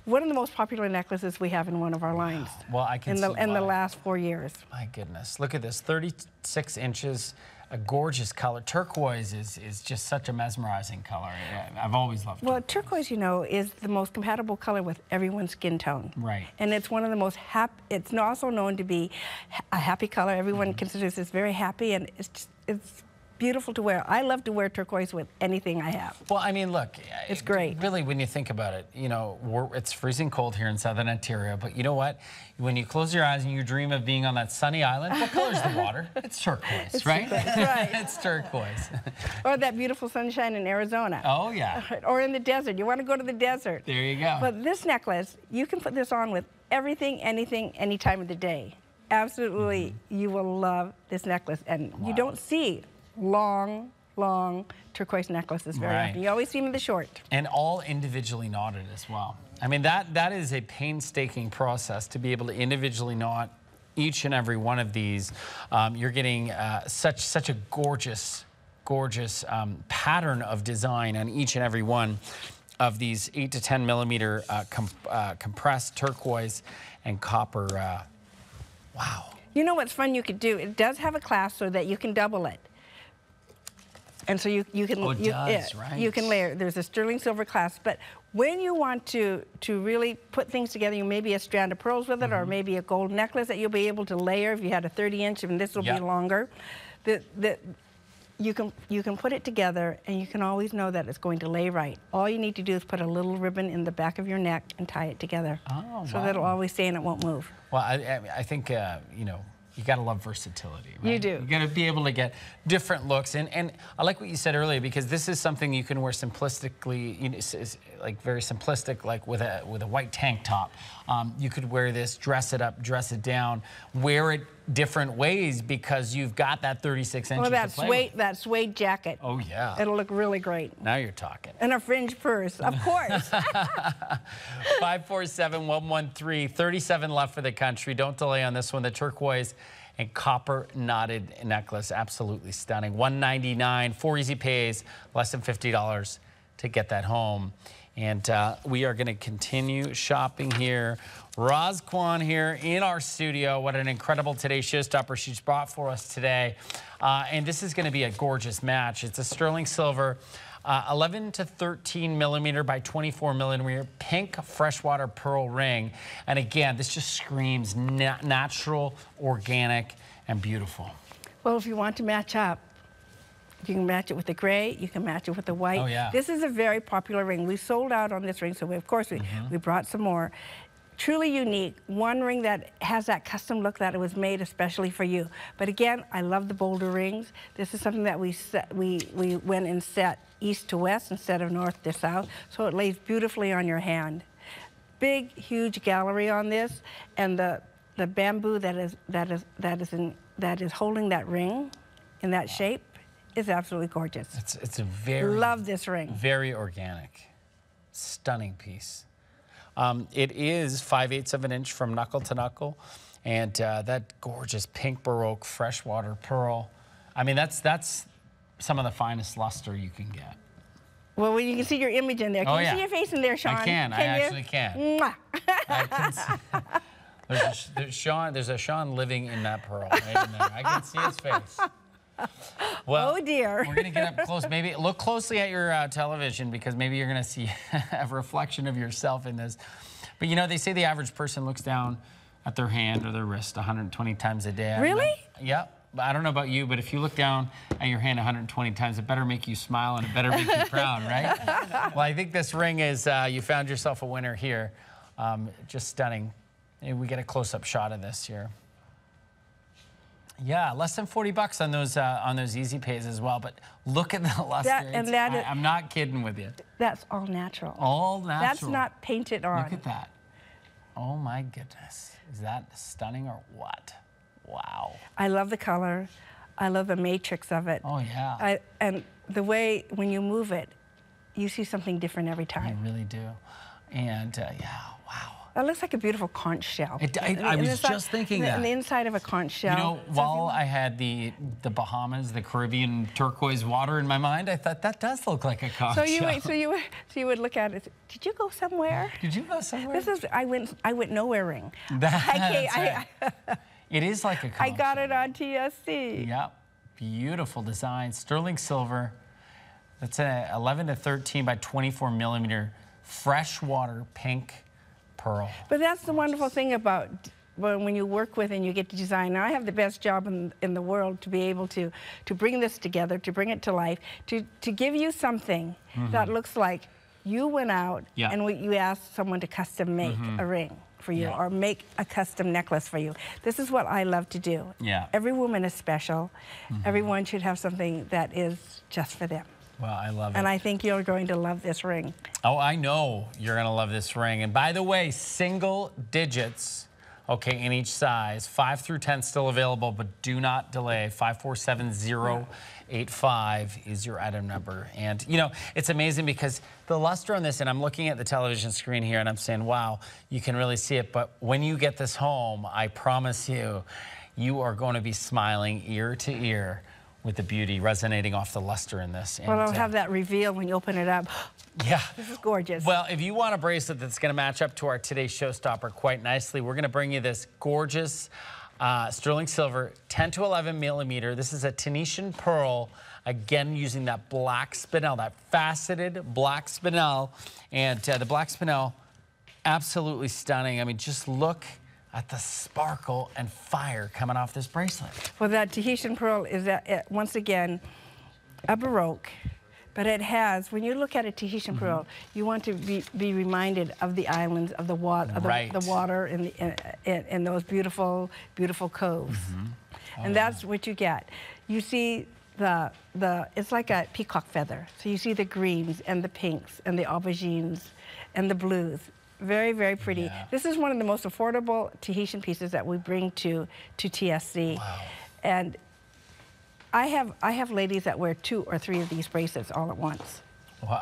One of the most popular necklaces we have in one of our lines. Well, I can in the last 4 years. My goodness, look at this, 36 inches, a gorgeous color. Turquoise is just such a mesmerizing color. I've always loved it. Well, turquoise, you know, is the most compatible color with everyone's skin tone. Right. And it's one of the most it's also known to be a happy color. Everyone considers this very happy, and it's beautiful to wear. I love to wear turquoise with anything I have. Well, I mean, look, it's great. Really, when you think about it, you know, it's freezing cold here in Southern Ontario, but you know what? When you close your eyes and you dream of being on that sunny island, what color is the water? It's turquoise, it's right? Turquoise, right. It's turquoise. Or that beautiful sunshine in Arizona. Oh, yeah. Or in the desert. You want to go to the desert. There you go. But this necklace, you can put this on with everything, anything, any time of the day. Absolutely, you will love this necklace. And you don't see long turquoise necklaces very often. You always see them in the short. And all individually knotted as well. I mean, that is a painstaking process to be able to individually knot each and every one of these. You're getting such a gorgeous pattern of design on each and every one of these 8 to 10mm compressed turquoise and copper. Wow. You know what's fun you could do? It does have a clasp so that you can double it. And so you can right. You can layer. There's a sterling silver clasp, but when you want to really put things together, you maybe a strand of pearls with it, or maybe a gold necklace that you'll be able to layer if you had a 30-inch, and this will be longer. You can put it together, and you can always know that it's going to lay right. All you need to do is put a little ribbon in the back of your neck and tie it together, so that it'll always stay and it won't move. Well, I think you know, you got to love versatility, right? You do. You got to be able to get different looks. And I like what you said earlier, because this is something you can wear simplistically, you know, like very simplistic, like with a white tank top. You could wear this, dress it up, dress it down, wear it different ways because you've got that 36 inches to play with. That suede jacket. Oh, yeah. It'll look really great. Now you're talking. And a fringe purse, of course. 547-113, 37 left for the country. Don't delay on this one. The turquoise and copper knotted necklace, absolutely stunning. $199, 4 easy pays, less than $50 to get that home. And we are going to continue shopping here. Roz Kwan here in our studio. What an incredible Today Showstopper she's brought for us today. And this is going to be a gorgeous match. It's a sterling silver, 11 to 13mm by 24mm pink freshwater pearl ring. And again, this just screams natural, organic, and beautiful. Well, if you want to match up, you can match it with the gray, you can match it with the white. Oh, yeah. This is a very popular ring. We sold out on this ring, so of course we brought some more. Truly unique, one ring that has that custom look that it was made especially for you. But again, I love the bolder rings. This is something that we went and set east to west instead of north to south, so it lays beautifully on your hand. Big, huge gallery on this, and the bamboo that is holding that ring in that shape is absolutely gorgeous. It's a very love this ring. Very organic, stunning piece. It is 5/8 of an inch from knuckle to knuckle, and that gorgeous pink Baroque freshwater pearl. I mean, that's some of the finest luster you can get. Well, you can see your image in there. Can you see your face in there, Sean? I can. I actually can. Mwah. I can see. There's a Sean living in that pearl right in there. I can see his face. Well, oh dear. We're going to get up close. Maybe look closely at your television, because maybe you're going to see a reflection of yourself in this. But you know, they say the average person looks down at their hand or their wrist 120 times a day. Really? Yeah. I don't know about you, but if you look down at your hand 120 times, it better make you smile and it better make you proud, right? Well, I think this ring is, you found yourself a winner here. Just stunning. And we get a close-up shot of this here. Yeah, less than 40 bucks on those easy pays as well. But look at the luster. I'm not kidding with you. That's all natural. All natural. That's not painted on. Look at that. Oh my goodness. Is that stunning or what? Wow. I love the color. I love the matrix of it. Oh yeah. And the way when you move it, you see something different every time. You really do. And yeah, wow. That looks like a beautiful conch shell. I was just thinking that. On the inside of a conch shell. You know, while I had the Bahamas, the Caribbean turquoise water in my mind, I thought that does look like a conch shell. So you would look at it. Did you go somewhere? Did you go somewhere? This is I went nowhere ring. That's right. It is like a conch I got shell. it on TSC. Yep. Beautiful design. Sterling silver. That's an 11 to 13 by 24 millimeter freshwater pink pearl. But that's the wonderful thing about when you work with and you get to design. Now, I have the best job in the world to be able to bring this together, to bring it to life, to give you something that looks like you went out and you asked someone to custom make a ring for you or make a custom necklace for you. This is what I love to do. Yeah. Every woman is special. Everyone should have something that is just for them. Well, I love it. And I think you're going to love this ring. Oh, I know you're going to love this ring. And by the way, single digits, okay, in each size. 5 through 10 still available, but do not delay. 547085 is your item number. And, you know, it's amazing because the luster on this, and I'm looking at the television screen here, and I'm saying, wow, you can really see it. But when you get this home, I promise you, you are going to be smiling ear to ear with the beauty resonating off the luster in this. Well, I'll have that reveal when you open it up. Yeah. This is gorgeous. Well, if you want a bracelet that's going to match up to our today's showstopper quite nicely, we're going to bring you this gorgeous sterling silver 10 to 11 millimeter. This is a Tunisian pearl, again using that black spinel, that faceted black spinel. And the black spinel, absolutely stunning. I mean, just look at the sparkle and fire coming off this bracelet. Well, that Tahitian pearl is, once again, a Baroque, but it has, when you look at a Tahitian pearl, you want to be reminded of the islands, of the water, the water in those beautiful, beautiful coves. And that's what you get. You see it's like a peacock feather. So you see the greens and the pinks and the aubergines and the blues. Very, very pretty. Yeah. This is one of the most affordable Tahitian pieces that we bring to TSC. Wow. And I have ladies that wear 2 or 3 of these bracelets all at once. Well,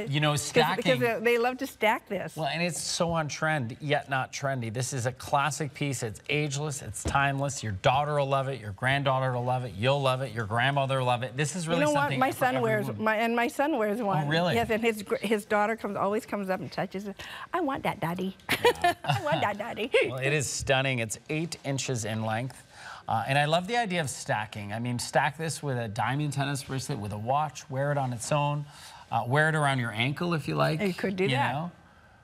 you know, stacking. Because they love to stack this. Well, and it's so on trend, yet not trendy. This is a classic piece. It's ageless. It's timeless. Your daughter will love it. Your granddaughter will love it. You'll love it. Your grandmother will love it. This is really something. My son wears my son wears one. Oh, really? Yes, and his daughter always comes up and touches it. I want that, Daddy. Yeah. I want that, Daddy. Well, it is stunning. It's 8 inches in length. And I love the idea of stacking. I mean, stack this with a diamond tennis bracelet, with a watch, wear it on its own. Wear it around your ankle if you like. You could do that. Know?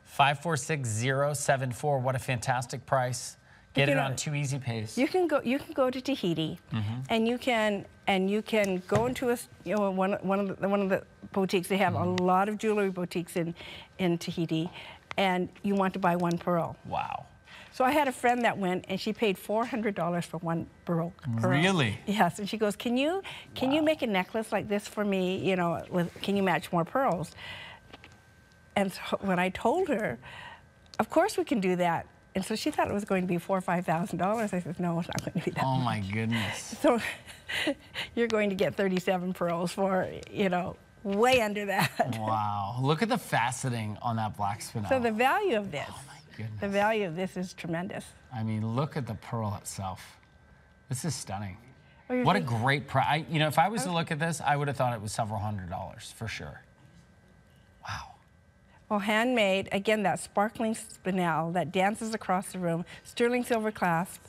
546074. What a fantastic price. Get it on 2 easy pays. You can go to Tahiti, and you can go into one of the boutiques. They have a lot of jewelry boutiques in Tahiti, and you want to buy one pearl. Wow. So I had a friend that went, and she paid $400 for one Baroque pearl. Really? Yes, and she goes, can you make a necklace like this for me, you know, can you match more pearls? And so when I told her, of course we can do that. And so she thought it was going to be $4,000 or $5,000. I said, no, it's not going to be that much. much. My goodness. So you're going to get 37 pearls for, you know, way under that. Wow. Look at the faceting on that black spinel. So the value of this. Goodness. The value of this is tremendous. I mean, look at the pearl itself. This is stunning. What a great price. You know, if I was to look at this, I would have thought it was several $100s for sure. Wow. Well, handmade, again, that sparkling spinel that dances across the room, sterling silver clasp,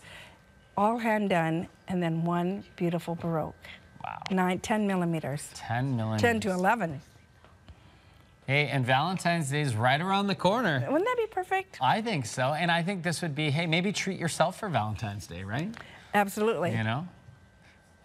all hand done, and then one beautiful Baroque. Wow. 10 millimeters. 10 millimeters. 10 to 11. Hey, and Valentine's Day is right around the corner. Wouldn't that be perfect? I think so. And I think this would be, hey, maybe treat yourself for Valentine's Day, right? Absolutely. You know?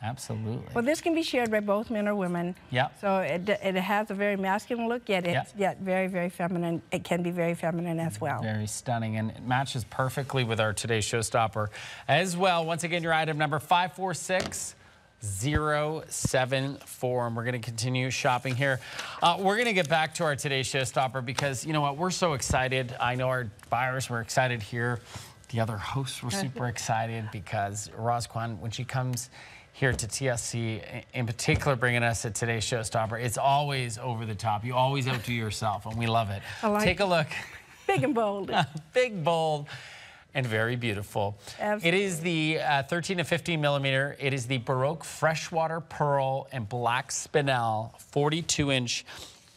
Absolutely. Well, this can be shared by both men or women. Yeah. So it has a very masculine look, yet it's yet very, very feminine. It can be very feminine as well. Very stunning, and it matches perfectly with our today's showstopper as well. Once again, your item number 546074, and we're going to continue shopping here. We're going to get back to our today's showstopper because, you know what, we're so excited. I know our buyers were excited here. The other hosts were super excited because Roz Kwan, when she comes here to TSC, in particular bringing us a today's showstopper, it's always over the top. You always outdo yourself, and we love it. Take a look. Big and bold. Big, bold, and very beautiful. Absolutely. It is the 13 to 15 millimeter. It is the Baroque Freshwater Pearl and Black Spinel 42-inch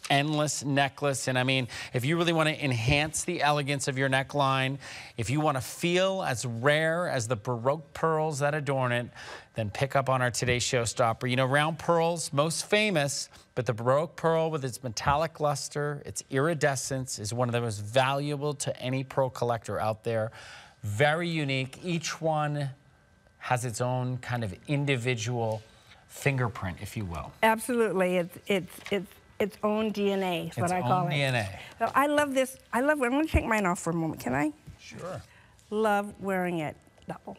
endless necklace. And I mean, if you really want to enhance the elegance of your neckline, if you want to feel as rare as the Baroque pearls that adorn it, then pick up on our today's showstopper. You know, round pearls, most famous, but the Baroque pearl with its metallic luster, its iridescence, is one of the most valuable to any pearl collector out there. Very unique. Each one has its own kind of individual fingerprint, if you will. Absolutely. Its own DNA is what I call it. Its own DNA. So I love this. I'm going to take mine off for a moment. Can I? Sure. Love wearing it double.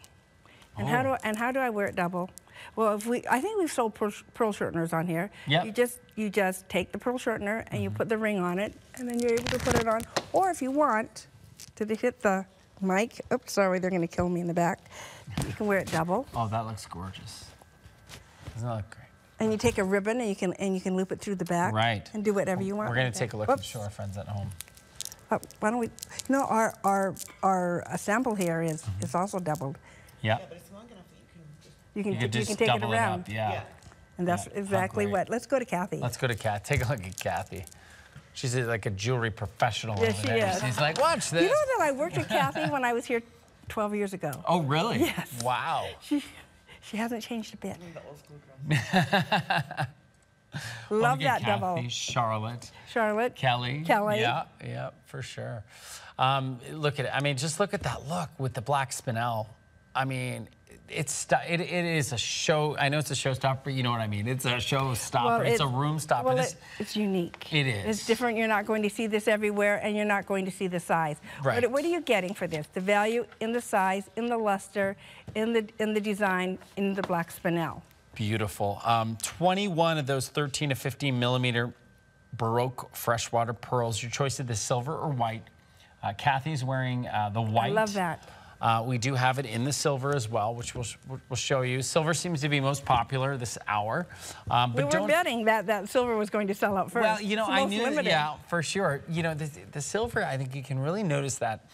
And how do I wear it double? Well, I think we've sold pearl shorteners on here. Yep. You just take the pearl shortener and you put the ring on it, and then you're able to put it on. Or if you want to hit the mic, oops, sorry, they're going to kill me in the back. You can wear it double. Oh, that looks gorgeous. Doesn't that look great? And you take a ribbon and you can loop it through the back. Right. And do whatever you want. We're going to take a look and show our friends at home. Why don't we? You know, our sample here is also doubled. Yeah. But it's long enough that You can just take it double around. up, yeah. And that's exactly what. Let's go to Kathy. Let's go to Kathy. Take a look at Kathy. She's like a jewelry professional Yes, over she there. is. She's like, watch this. You know that I worked with Kathy when I was here 12 years ago. Oh, really? Yes. Wow. She hasn't changed a bit. the old school girl. Love that Kathy, double. Charlotte. Kelly. Yeah, for sure. Look at it. I mean, just look at that look with the black spinel. I mean, it is a show. I know it's a showstopper, but you know what I mean. It's a showstopper. Well, it's a room stopper. Well, it's unique. It is. It's different. You're not going to see this everywhere, and you're not going to see the size. Right. What are you getting for this? The value in the size, in the luster, in the design, in the black spinel. Beautiful. 21 of those 13 to 15 millimeter Baroque freshwater pearls. Your choice of the silver or white. Kathy's wearing the white. I love that. We do have it in the silver as well, which we'll show you. Silver seems to be most popular this hour. But we were betting that silver was going to sell out first. Well, you know, I knew, limited. yeah, for sure. You know, the silver, I think you can really notice that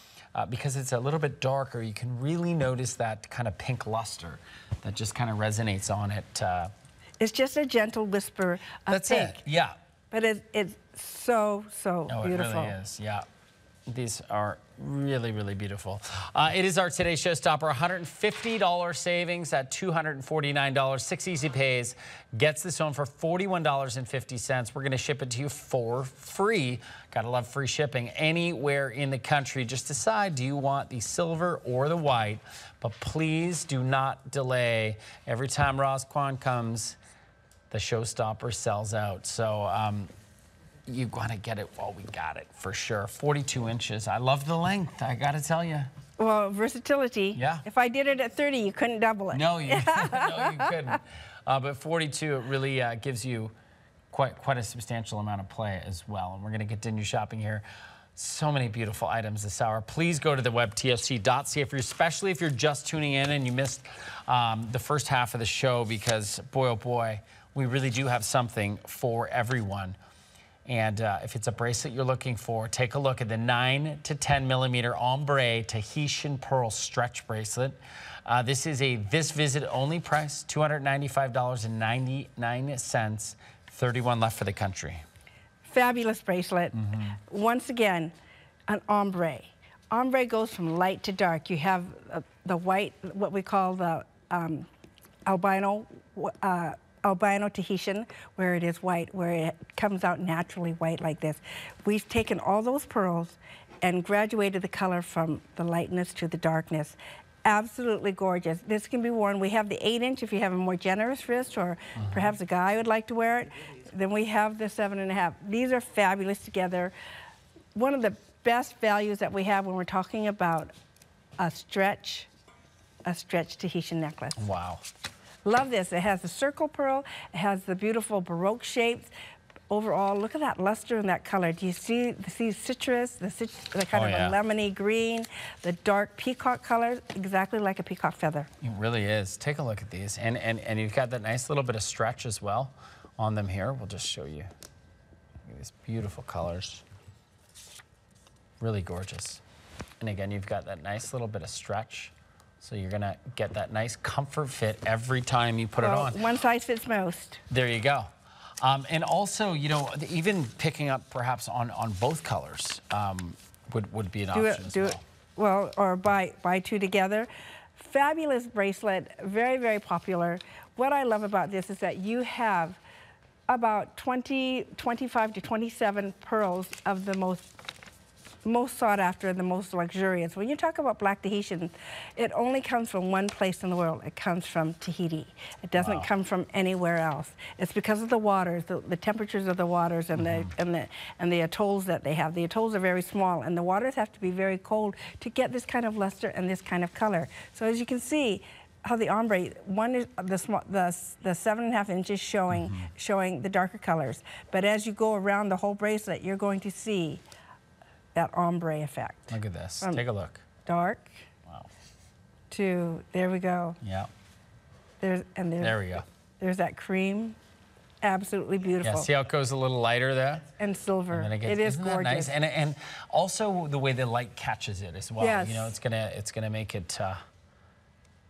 because it's a little bit darker, you can really notice that kind of pink luster that just kind of resonates on it. It's just a gentle whisper of That's pink. it, yeah. But it's so beautiful. It really is, yeah. These are really, really beautiful. It is our today's showstopper. $150 savings at $249. 6 easy pays. Gets this home for $41.50. We're going to ship it to you for free. Gotta love free shipping anywhere in the country. Just decide, do you want the silver or the white? But please do not delay. Every time Roz Kwan comes, the showstopper sells out. So, you want to get it while we got it, for sure. 42 inches. I love the length, I got to tell you. Well, versatility. Yeah. If I did it at 30, you couldn't double it. No, you couldn't. But 42, it really gives you quite a substantial amount of play as well. And we're going to continue shopping here. So many beautiful items this hour. Please go to the web, tsc.ca, especially if you're just tuning in and you missed the first half of the show, because boy, oh boy, we really do have something for everyone. And if it's a bracelet you're looking for, take a look at the 9 to 10 millimeter ombre Tahitian pearl stretch bracelet. This is a this visit only price, $295.99. 31 left for the country. Fabulous bracelet. Once again, an ombre. Ombre goes from light to dark. You have the white, what we call the albino Tahitian, where it is white, where it comes out naturally white like this. We've taken all those pearls and graduated the color from the lightness to the darkness. Absolutely gorgeous. This can be worn. We have the 8-inch if you have a more generous wrist, or perhaps a guy would like to wear it. Then we have the 7.5. These are fabulous together. One of the best values that we have when we're talking about a stretch Tahitian necklace. Wow. Love this. It has the circle pearl. It has the beautiful Baroque shapes. Overall, look at that luster and that color. Do you see citrus, the kind of a lemony green, the dark peacock color, exactly like a peacock feather. It really is. Take a look at these. And you've got that nice little bit of stretch as well on them here. We'll just show you. Look at these beautiful colors. Really gorgeous. And again, you've got that nice little bit of stretch. So you're gonna get that nice comfort fit every time you put it on. One size fits most. There you go. And also, you know, even picking up perhaps on both colors would be an option as well. Well, or buy two together. Fabulous bracelet, very, very popular. What I love about this is that you have about 25 to 27 pearls of the most sought after and the most luxurious. When you talk about black Tahitian, it only comes from one place in the world. It comes from Tahiti. It doesn't come from anywhere else. It's because of the waters, the temperatures of the waters, and the atolls that they have. The atolls are very small, and the waters have to be very cold to get this kind of luster and this kind of color. So as you can see, how the ombre, one is the 7.5 inches showing the darker colors, but as you go around the whole bracelet, you're going to see that ombre effect. Look at this. Take a look. Dark. Wow. To, there we go. Yeah. There we go. There's that cream. Absolutely beautiful. Yeah, see how it goes a little lighter there? And silver. And it is gorgeous. Nice? And also the way the light catches it as well. Yes. You know, it's gonna make it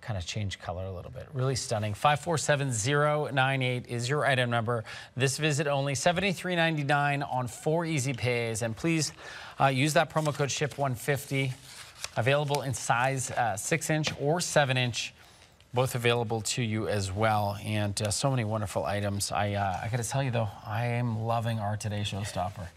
kind of change color a little bit. Really stunning. 547098 is your item number. This visit only, $73.99 on 4 easy pays. And please use that promo code SHIP150. Available in size 6-inch or 7-inch. Both available to you as well. And so many wonderful items. I got to tell you though, I am loving our Today Showstopper.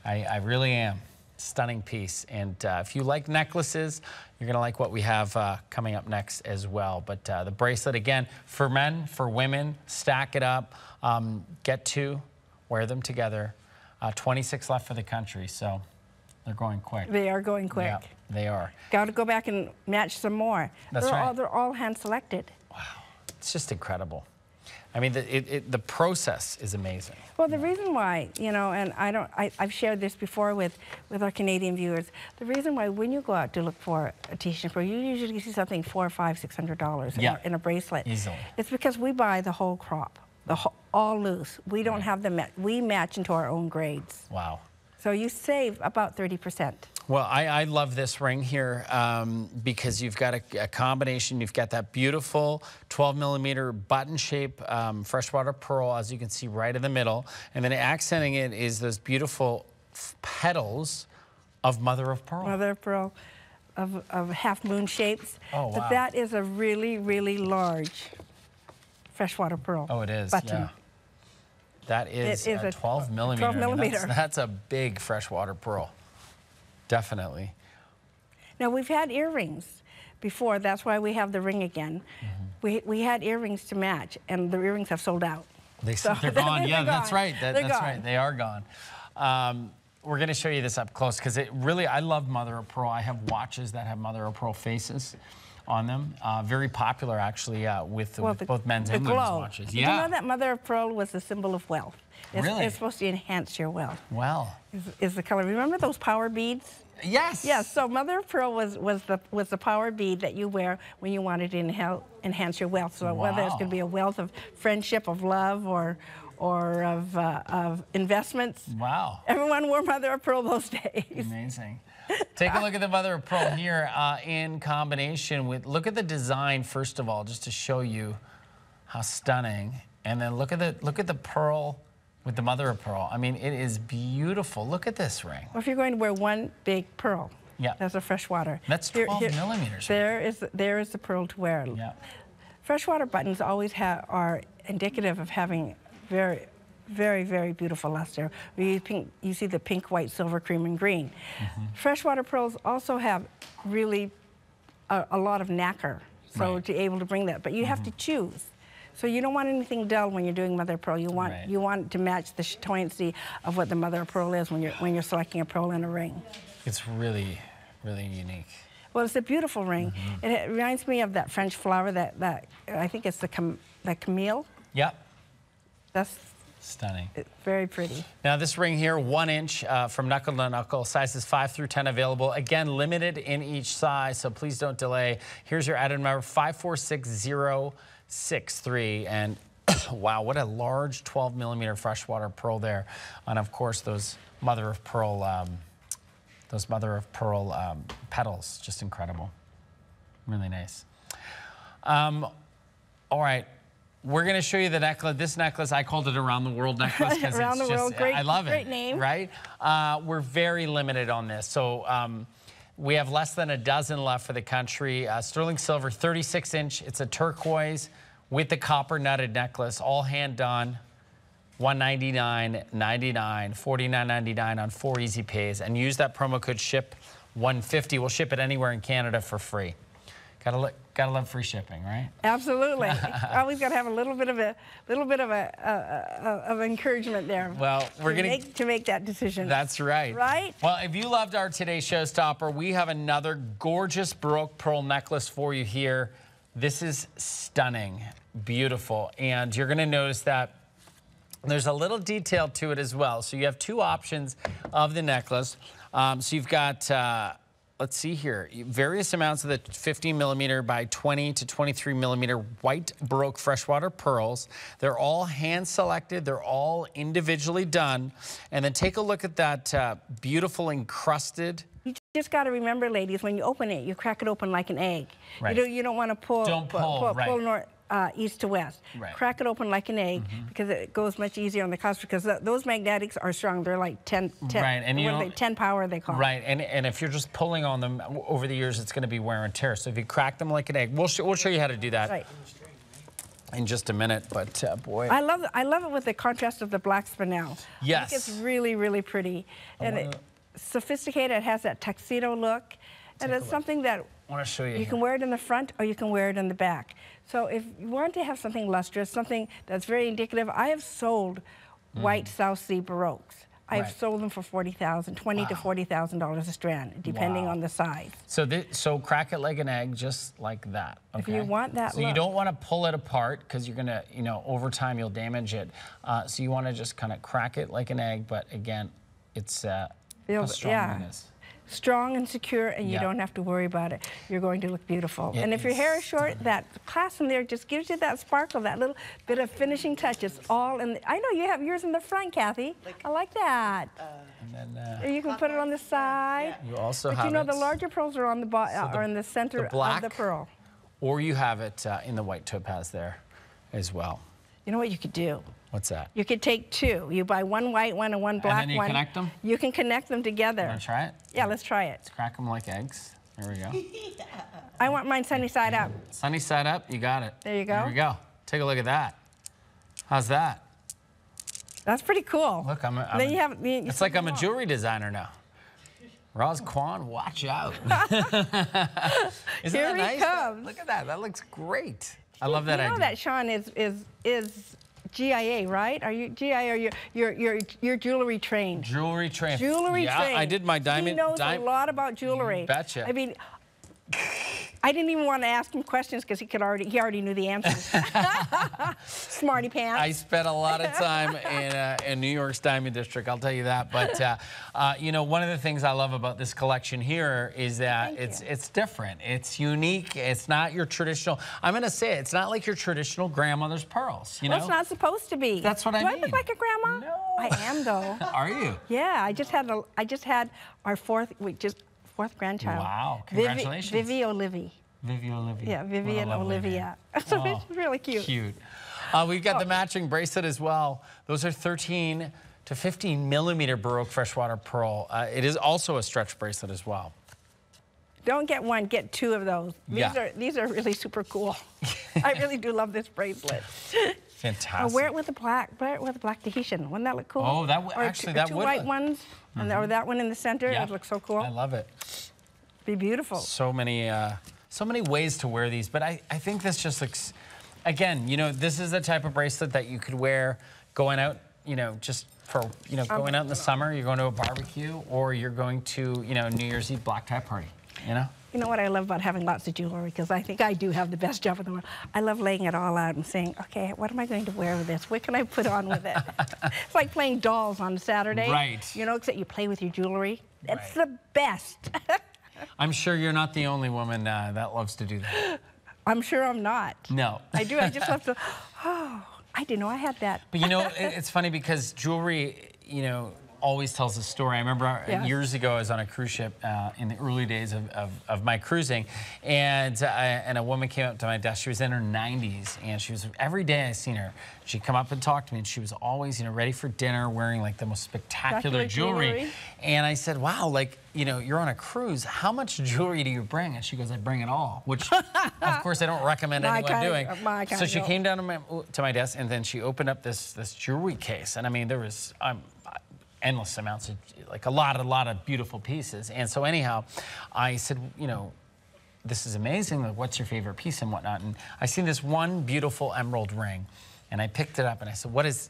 I really am. Stunning piece. And if you like necklaces, you're going to like what we have coming up next as well. But the bracelet, again, for men, for women, stack it up, get 2, wear them together. 26 left for the country, so they're going quick. They are going quick. Yeah, they are. Got to go back and match some more. That's right. They're all hand selected. Wow, it's just incredible. I mean, the process is amazing. Well, the reason why, you know, and I've shared this before with our Canadian viewers. The reason why when you go out to look for a Tahitian pearl, you usually see something $400, $500, $600 in a bracelet. Easily. It's because we buy the whole crop, all loose. We don't have them. We match into our own grades. Wow. So you save about 30%. Well, I love this ring here because you've got a combination. You've got that beautiful 12mm button shape freshwater pearl, as you can see right in the middle. And then accenting it is those beautiful petals of mother of pearl. Mother of pearl of half moon shapes. Oh, wow. But that is a really, really large freshwater pearl. Oh, it is, button. yeah. That is a 12mm. 12mm. I mean, that's a big freshwater pearl. Definitely. Now, we've had earrings before. That's why we have the ring again. We had earrings to match, and the earrings have sold out. They're gone. Yeah, that's right. That's gone. right. They are gone. We're going to show you this up close because it really, I love mother of pearl. I have watches that have mother of pearl faces on them. Very popular, actually, with both men's and women's watches. Did you know that mother of pearl was a symbol of wealth? Really? It's supposed to enhance your wealth. Well. Is the color. Remember those power beads? Yes. Yes, so mother of pearl was the power bead that you wear when you wanted to enhance your wealth. So whether it's going to be a wealth of friendship, of love, or of investments. Wow. Everyone wore mother of pearl those days. Amazing. Take a look at the mother of pearl here in combination with, look at the design first of all, just to show you how stunning. And then look at the pearl with the mother of pearl. I mean, it is beautiful. Look at this ring. Well, if you're going to wear one big pearl, that's a freshwater. That's 12mm. There is the pearl to wear. Yeah. Freshwater buttons always are indicative of having very, very, very beautiful luster. You see the pink, white, silver, cream, and green. Freshwater pearls also have really a lot of nacre, so Right. to be able to bring that. But you have to choose. So you don't want anything dull when you're doing mother of pearl. You want Right. you want to match the chatoyancy of what the mother of pearl is when you're selecting a pearl in a ring. It's really, really unique. Well, it's a beautiful ring. It reminds me of that French flower that I think it's the camille. Yep. That's Stunning. very pretty. Now this ring here, 1 inch from knuckle to knuckle, sizes 5 through 10 available. Again, limited in each size, so please don't delay. Here's your item number, 546063. And wow, what a large 12 millimeter freshwater pearl there. And of course, those mother of pearl petals, just incredible. Really nice. All right. We're going to show you the necklace. This necklace, I called it Around the World necklace because Around it's the just, World, great, I love it. great name. Right? We're very limited on this. So we have less than a dozen left for the country. Sterling silver, 36 inch. It's a turquoise with the copper nutted necklace, all hand done. $199.99, $49.99 on 4 easy pays. And use that promo code SHIP150. We'll ship it anywhere in Canada for free. Gotta love free shipping, right? Absolutely. Always got to have a little bit of encouragement there. Well, we're gonna make that decision. That's right. Right? Well, if you loved our today's showstopper, we have another gorgeous Baroque pearl necklace for you here. This is stunning, beautiful, and you're gonna notice that there's a little detail to it as well. So you have 2 options of the necklace. So you've got. Let's see here, various amounts of the 15 millimeter by 20 to 23 millimeter white Baroque freshwater pearls. They're all hand selected. They're all individually done. And then take a look at that beautiful encrusted. You just got to remember, ladies, when you open it, you crack it open like an egg. Right. You don't want to pull, right. pull north, east to west. Right. Crack it open like an egg because it goes much easier on the cusp because those magnetics are strong. Th're like 10 Right, and what are they, 10 power they call it. Right, and if you're just pulling on them over the years, it's going to be wear and tear. So if you crack them like an egg, we'll show you how to do that Right. in just a minute. But boy, I love it with the contrast of the black spinel. Yes. I think it's really, really pretty. And it's sophisticated. It has that tuxedo look. And it's something that I want to show you. you can wear it in the front or you can wear it in the back. So if you want to have something lustrous, something that's very indicative, I have sold white South Sea Baroques. I've Right. sold them for $40,000, $20,000 to $40,000 a strand, depending on the size. So crack it like an egg, just like that. If Okay? you want that So you look. don't want to pull it apart because you're gonna, over time you'll damage it. So you want to just kind of crack it like an egg, but again, it's how strong it is. Strong and secure, and you Yeah. don't have to worry about it. You're going to look beautiful. It And if your hair is is short, that clasp in there just gives you that sparkle, that little bit of finishing touch. It's all in I know you have yours in the front, Kathy. I like that. And then And you can put it on the side. you also But have you know it, the larger pearls are on the are in the center black, of the pearl. or you have it in the white topaz there as well. You know what you could do? What's that? You could take 2. You buy one white one and one black then you one. connect them? You can connect them together. Want to try it? Yeah, let's try it. Let's crack them like eggs. There we go. I want mine sunny side up. Sunny side up, you got it. There you go. There we go. Take a look at that. How's that? That's pretty cool. Look, it's like I'm a jewelry designer now. Roz Kwan, watch out. Isn't Here that he nice? comes. Look at that. That looks great. I love that You know idea. that Sean is GIA, right? Are you GIA? Or you're jewelry trained. Jewelry trained. Jewelry yeah, trained. I did my diamond. He knows a lot about jewelry. Betcha. I mean, I didn't even want to ask him questions because he already knew the answers. Smarty pants. I spent a lot of time in New York's Diamond District, I'll tell you that. But one of the things I love about this collection here is that it's different. It's unique. It's not your traditional. I'm going to say it, it's not like your traditional grandmother's pearls. You know, Well, it's not supposed to be. That's what I Do mean. I look like a grandma? No. I am though. Are you? Yeah, I just had our fourth grandchild. Wow! Congratulations. Vivi Olivia. Vivi Olivia. Yeah, Vivian What a lovely Olivia. name. So Oh, it's really cute. Cute. We've got the matching bracelet as well. Those are 13 to 15 millimeter Baroque freshwater pearl. It is also a stretch bracelet as well. Don't get one, get 2 of those. Yeah. These are really super cool. I really do love this bracelet. Fantastic. Or wear it with the black Tahitian. Wouldn't that look cool? Oh, that or actually two, that two would white look- ones, and or that one in the center. Yeah. It would look so cool. I love it. Be beautiful. So many so many ways to wear these, but I think this just looks, again, you know, this is the type of bracelet that you could wear going out, you know, just for, you know, going out in the summer, you're going to a barbecue, or you're going to, you know, New Year's Eve black tie party, you know? You know what I love about having lots of jewelry, because I think I do have the best job in the world. I love laying it all out and saying, okay, what am I going to wear with this? What can I put on with it? It's like playing dolls on Saturday. Right. You know, except you play with your jewelry. It's Right. the best. I'm sure you're not the only woman that loves to do that. I'm sure I'm not. No. I do. I just love to, oh, I didn't know I had that. But you know, it's funny because jewelry, you know, always tells a story. I remember years ago I was on a cruise ship in the early days of my cruising, and a woman came up to my desk. She was in her 90s, and she was, every day I seen her, she'd come up and talk to me, and she was always, you know, ready for dinner, wearing like the most spectacular jewelry. And I said, wow, like, you know, you're on a cruise. How much jewelry do you bring? And she goes, I bring it all, which of course I don't recommend anyone doing. So she came down to my desk, and then she opened up this jewelry case, and I mean, there was endless amounts of, like a lot of beautiful pieces. And so anyhow, I said, you know, this is amazing. Like, what's your favorite piece and whatnot? And I seen this one beautiful emerald ring, and I picked it up and I said, what is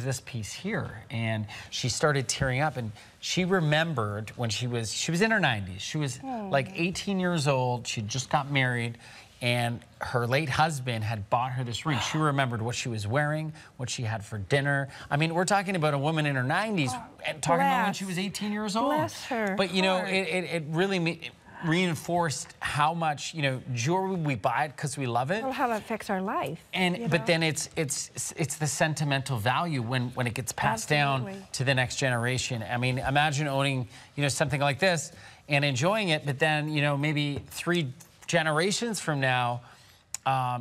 this piece here? And she started tearing up, and she remembered when she was in her 90s. She was like 18 years old. She just got married, and her late husband had bought her this ring. She remembered what she was wearing, what she had for dinner. I mean, we're talking about a woman in her 90s and talking about when she was 18 years old. Bless her. But you know, it really reinforced how much, you know, jewelry we buy it because we love it. Well, how that affects our life. And but then it's the sentimental value when it gets passed down to the next generation. I mean, imagine owning, you know, something like this and enjoying it, but then, you know, maybe 3 generations from now,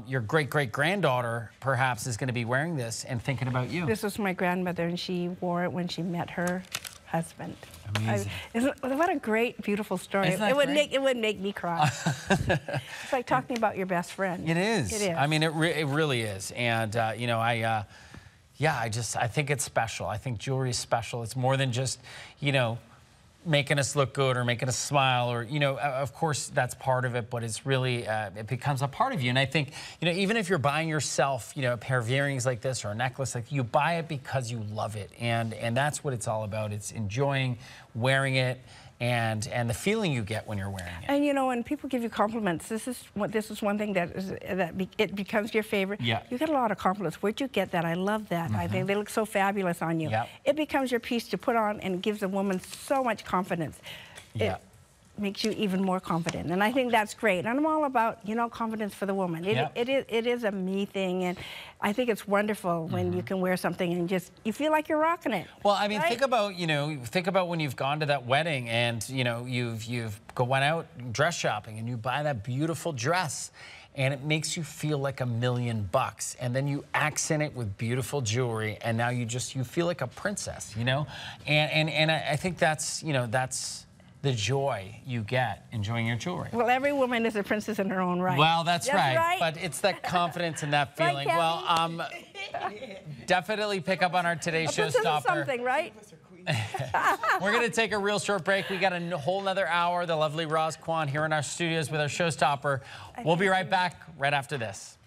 your great-great-granddaughter perhaps is going to be wearing this and thinking about you. This was my grandmother, and she wore it when she met her husband. Amazing. What a great, beautiful story. It would make me cry. It's like talking about your best friend. It is. It is. I mean, it really is. And you know, I think it's special. I think jewelry is special. It's more than just, you know, making us look good or making us smile, or, you know, of course that's part of it, but it's really, it becomes a part of you. And I think, you know, even if you're buying yourself, you know, a pair of earrings like this or a necklace, like, you buy it because you love it. And that's what it's all about. It's enjoying wearing it and the feeling you get when you're wearing it. And you know, when people give you compliments, this is one thing that it becomes your favorite. Yeah. You get a lot of compliments. Where'd you get that? I love that. I think they look so fabulous on you. Yep. It becomes your piece to put on, and gives a woman so much confidence. Yeah. It makes you even more confident, and I think that's great. And I'm all about, you know, confidence for the woman. It is a me thing, and I think it's wonderful when you can wear something and just, you feel like you're rocking it. Well, I mean, right? think about when you've gone to that wedding and, you know, you've gone out dress shopping and you buy that beautiful dress, and it makes you feel like $1 million, and then you accent it with beautiful jewelry, and now you feel like a princess, you know? And I think that's, you know, that's the joy you get enjoying your jewelry. Well, every woman is a princess in her own right. Well, that's right. But it's that confidence and that feeling. Right, well, definitely pick up on our Today's Showstopper. Something, right? We're going to take a real short break. We got a whole nother hour. The lovely Roz Kwan here in our studios with our Showstopper. We'll be right back right after this.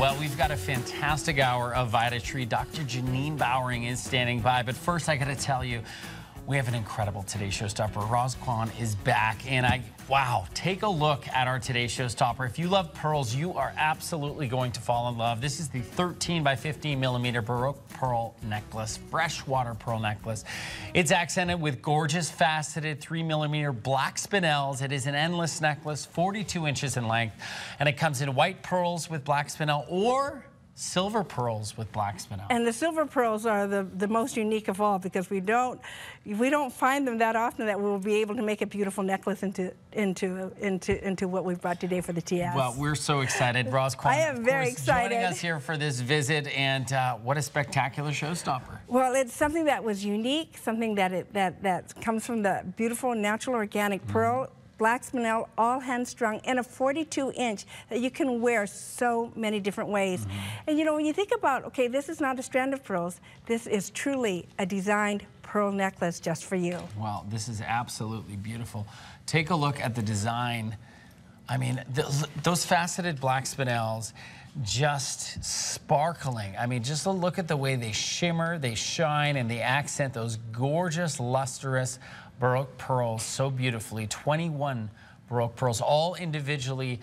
Well, we've got a fantastic hour of Vita Tree. Dr. Janine Bowering is standing by. But first, I got to tell you, we have an incredible Today Showstopper. Roz Kwan is back, and wow, take a look at our Today Showstopper. If you love pearls, you are absolutely going to fall in love. This is the 13 by 15 millimeter Baroque pearl necklace, freshwater pearl necklace. It's accented with gorgeous faceted 3 millimeter black spinels. It is an endless necklace, 42 inches in length, and it comes in white pearls with black spinel or silver pearls with black spinel. And the silver pearls are the most unique of all, because we don't find them that often that we'll be able to make a beautiful necklace into what we've brought today for the TS. Well, we're so excited. Roz Kwan, I am very excited. Joining us here for this visit, and what a spectacular showstopper. Well, it's something that was unique, something that comes from the beautiful natural organic pearl, black spinel, all hand strung, and a 42-inch that you can wear so many different ways. And you know, when you think about, okay, this is not a strand of pearls, this is truly a designed pearl necklace just for you. Well, this is absolutely beautiful. Take a look at the design. I mean, those faceted black spinels, just sparkling. I mean, just look at the way they shimmer, they shine, and they accent those gorgeous, lustrous Baroque pearls so beautifully. 21 Baroque pearls, all individually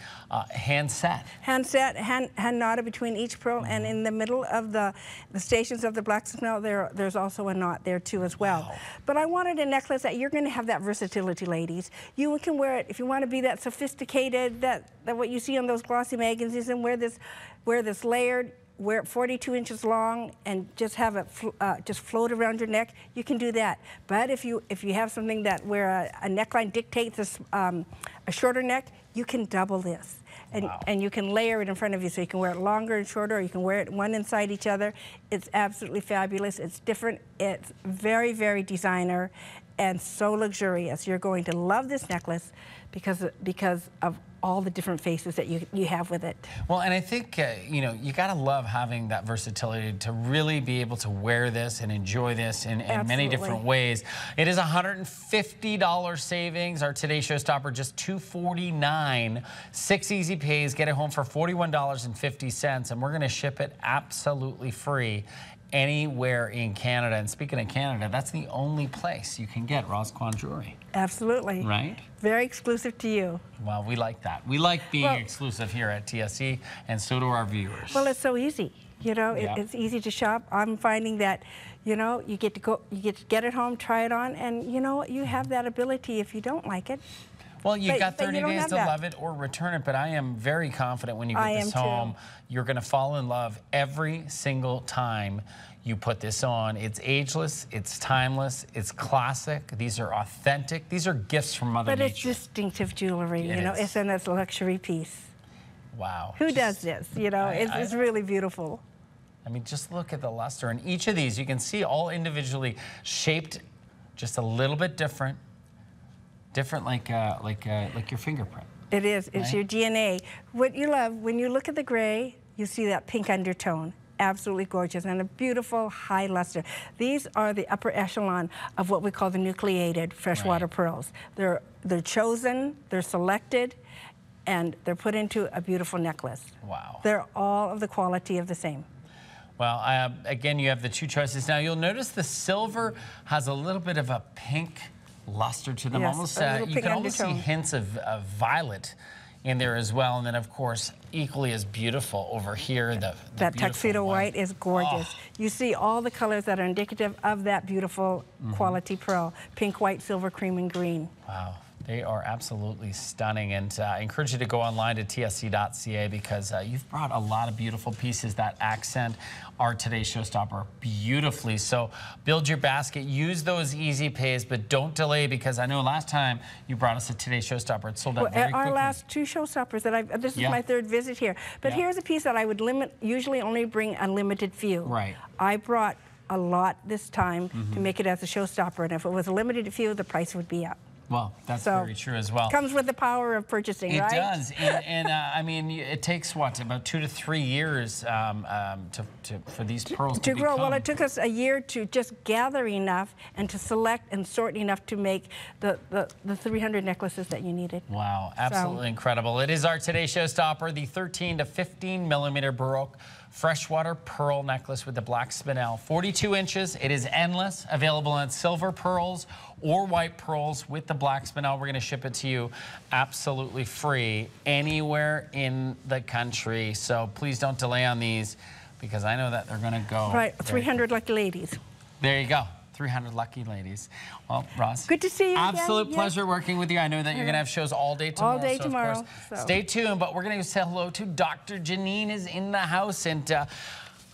hand set. Hand set, hand knotted between each pearl, and in the middle of the stations of the black spinel, there's also a knot there too as well. Wow. But I wanted a necklace that you're going to have that versatility, ladies. You can wear it if you want to be that sophisticated, that what you see on those glossy magazines, and wear this layered. Wear it 42 inches long and just have it just float around your neck. You can do that. But if you have something that where a neckline dictates a shorter neck, you can double this. And, wow. and you can layer it in front of you, so you can wear it longer and shorter, or you can wear it one inside each other. It's absolutely fabulous. It's different. It's very, very designer and so luxurious. You're going to love this necklace because of all the different faces that you have with it. Well, and I think, you know, you gotta love having that versatility to really be able to wear this and enjoy this in many different ways. It is $150 savings. Our Today Showstopper, just $249. 6 easy pays, get it home for $41.50, and we're gonna ship it absolutely free anywhere in Canada. And speaking of Canada, that's the only place you can get Roz Kwan jewelry. Absolutely. Right? Very exclusive to you. Well, we like that. We like being exclusive here at TSC, and so do our viewers. Well, it's so easy. You know, Yeah. it's easy to shop. I'm finding that, you know, you get to get it home, try it on, and you know what? You have that ability if you don't like it. Well, you've got but 30 you don't days have to that. love it or return it, but I am very confident when you get this am too. home, you're going to fall in love every single time you put this on. It's ageless, it's timeless, it's classic. These are authentic. These are gifts from Mother But Nature. it's distinctive jewelry, It you know, is. it's a luxury piece. Wow. Who does this? You know, it's really beautiful. I mean, just look at the luster. And each of these, you can see all individually shaped just a little bit different. Different like your fingerprint. It is. It's Right? your DNA. What you love, when you look at the gray, you see that pink undertone. Absolutely gorgeous, and a beautiful high luster. These are the upper echelon of what we call the nucleated freshwater pearls. They're chosen, they're selected, and they're put into a beautiful necklace. Wow. They're all of the quality of the same. Well, again, you have the two choices. Now, you'll notice the silver has a little bit of a pink luster to them. Yes, Almost, a little you pink can almost see undertone. hints of violet in there as well. And then, of course, equally as beautiful over here, the That beautiful tuxedo white is gorgeous. Oh. You see all the colors that are indicative of that beautiful quality pearl. Pink, white, silver, cream, and green. Wow. They are absolutely stunning, and I encourage you to go online to tsc.ca because you've brought a lot of beautiful pieces that accent our Today Showstopper beautifully. So build your basket, use those easy pays, but don't delay, because I know last time you brought us a Today Showstopper, it sold out very quickly. Our last two showstoppers that this is Yeah. my third visit here. But Yeah. here's a piece that I would usually only bring a limited few. Right. I brought a lot this time to make it as a showstopper, and if it was a limited few, the price would be up. Well, that's So, very true as well. Comes with the power of purchasing, It right? does, and I mean, it takes what, about 2 to 3 years for these pearls to grow. become. Well, it took us a year to just gather enough and to select and sort enough to make the 300 necklaces that you needed. Wow, absolutely incredible. It is our Today Showstopper, the 13 to 15 millimeter Baroque freshwater pearl necklace with the black spinel. 42 inches. It is endless. Available in silver pearls or white pearls with the black spinel. We're going to ship it to you absolutely free anywhere in the country. So please don't delay on these because I know that they're going to go. Right, 300 lucky ladies. There you go. 300 lucky ladies. Well, Ross. Good to see you Absolute again. pleasure working with you. I know that you're going to have shows all day tomorrow. All day so tomorrow. Of course, stay tuned, but we're going to say hello to Dr. Janine is in the house. And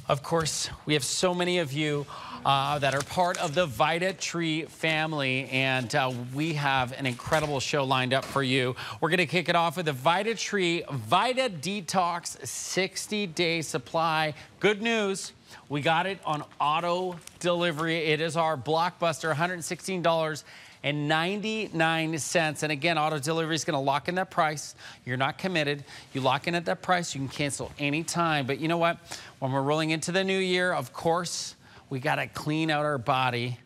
of course, we have so many of you that are part of the Vita Tree family. And we have an incredible show lined up for you. We're going to kick it off with the Vita Tree Vita Detox 60-day supply. Good news. We got it on auto delivery. It is our blockbuster, $116.99. And again, auto delivery is going to lock in that price. You're not committed. You lock in at that price. You can cancel anytime. But you know what? When we're rolling into the new year, of course, we got to clean out our body,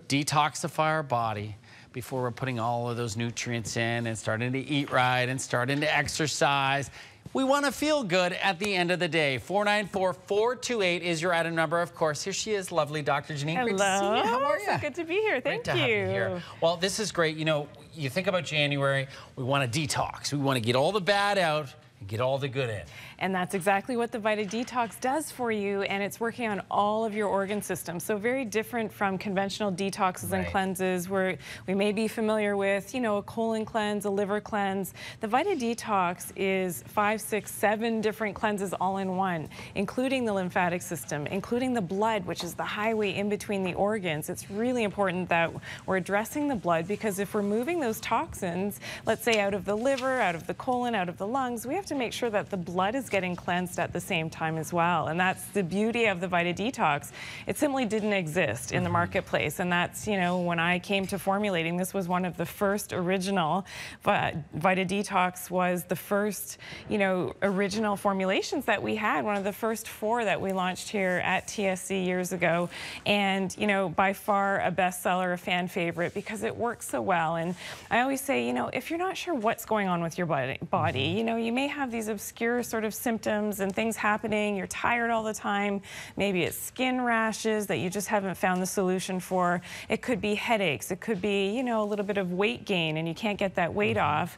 detoxify our body before we're putting all of those nutrients in and starting to eat right and starting to exercise. We want to feel good at the end of the day. 494-428 is your item number. Of course, here she is, lovely Dr. Janine. Hello. Great to see you. How are you? So good to be here. Thank Great to have you here. Well, this is great. You know, you think about January, we want to detox. We want to get all the bad out and get all the good in. And that's exactly what the Vita Detox does for you, and it's working on all of your organ systems. So very different from conventional detoxes and cleanses where we may be familiar with, you know, a colon cleanse, a liver cleanse. The Vita Detox is 5, 6, 7 different cleanses all in one, including the lymphatic system, including the blood, which is the highway in between the organs. It's really important that we're addressing the blood because if we're moving those toxins, let's say out of the liver, out of the colon, out of the lungs, we have to make sure that the blood is getting cleansed at the same time as well. And that's the beauty of the Vita Detox. It simply didn't exist in the marketplace. And that's, you know, when I came to formulating, this was one of the first original, Vita Detox was the first, you know, original formulations that we had, one of the first 4 that we launched here at TSC years ago. And, you know, by far a bestseller, a fan favorite because it works so well. And I always say, you know, if you're not sure what's going on with your body, you know, you may have these obscure sort of symptoms and things happening. You're tired all the time. Maybe it's skin rashes that you just haven't found the solution for. It could be headaches. It could be, you know, a little bit of weight gain and you can't get that weight off.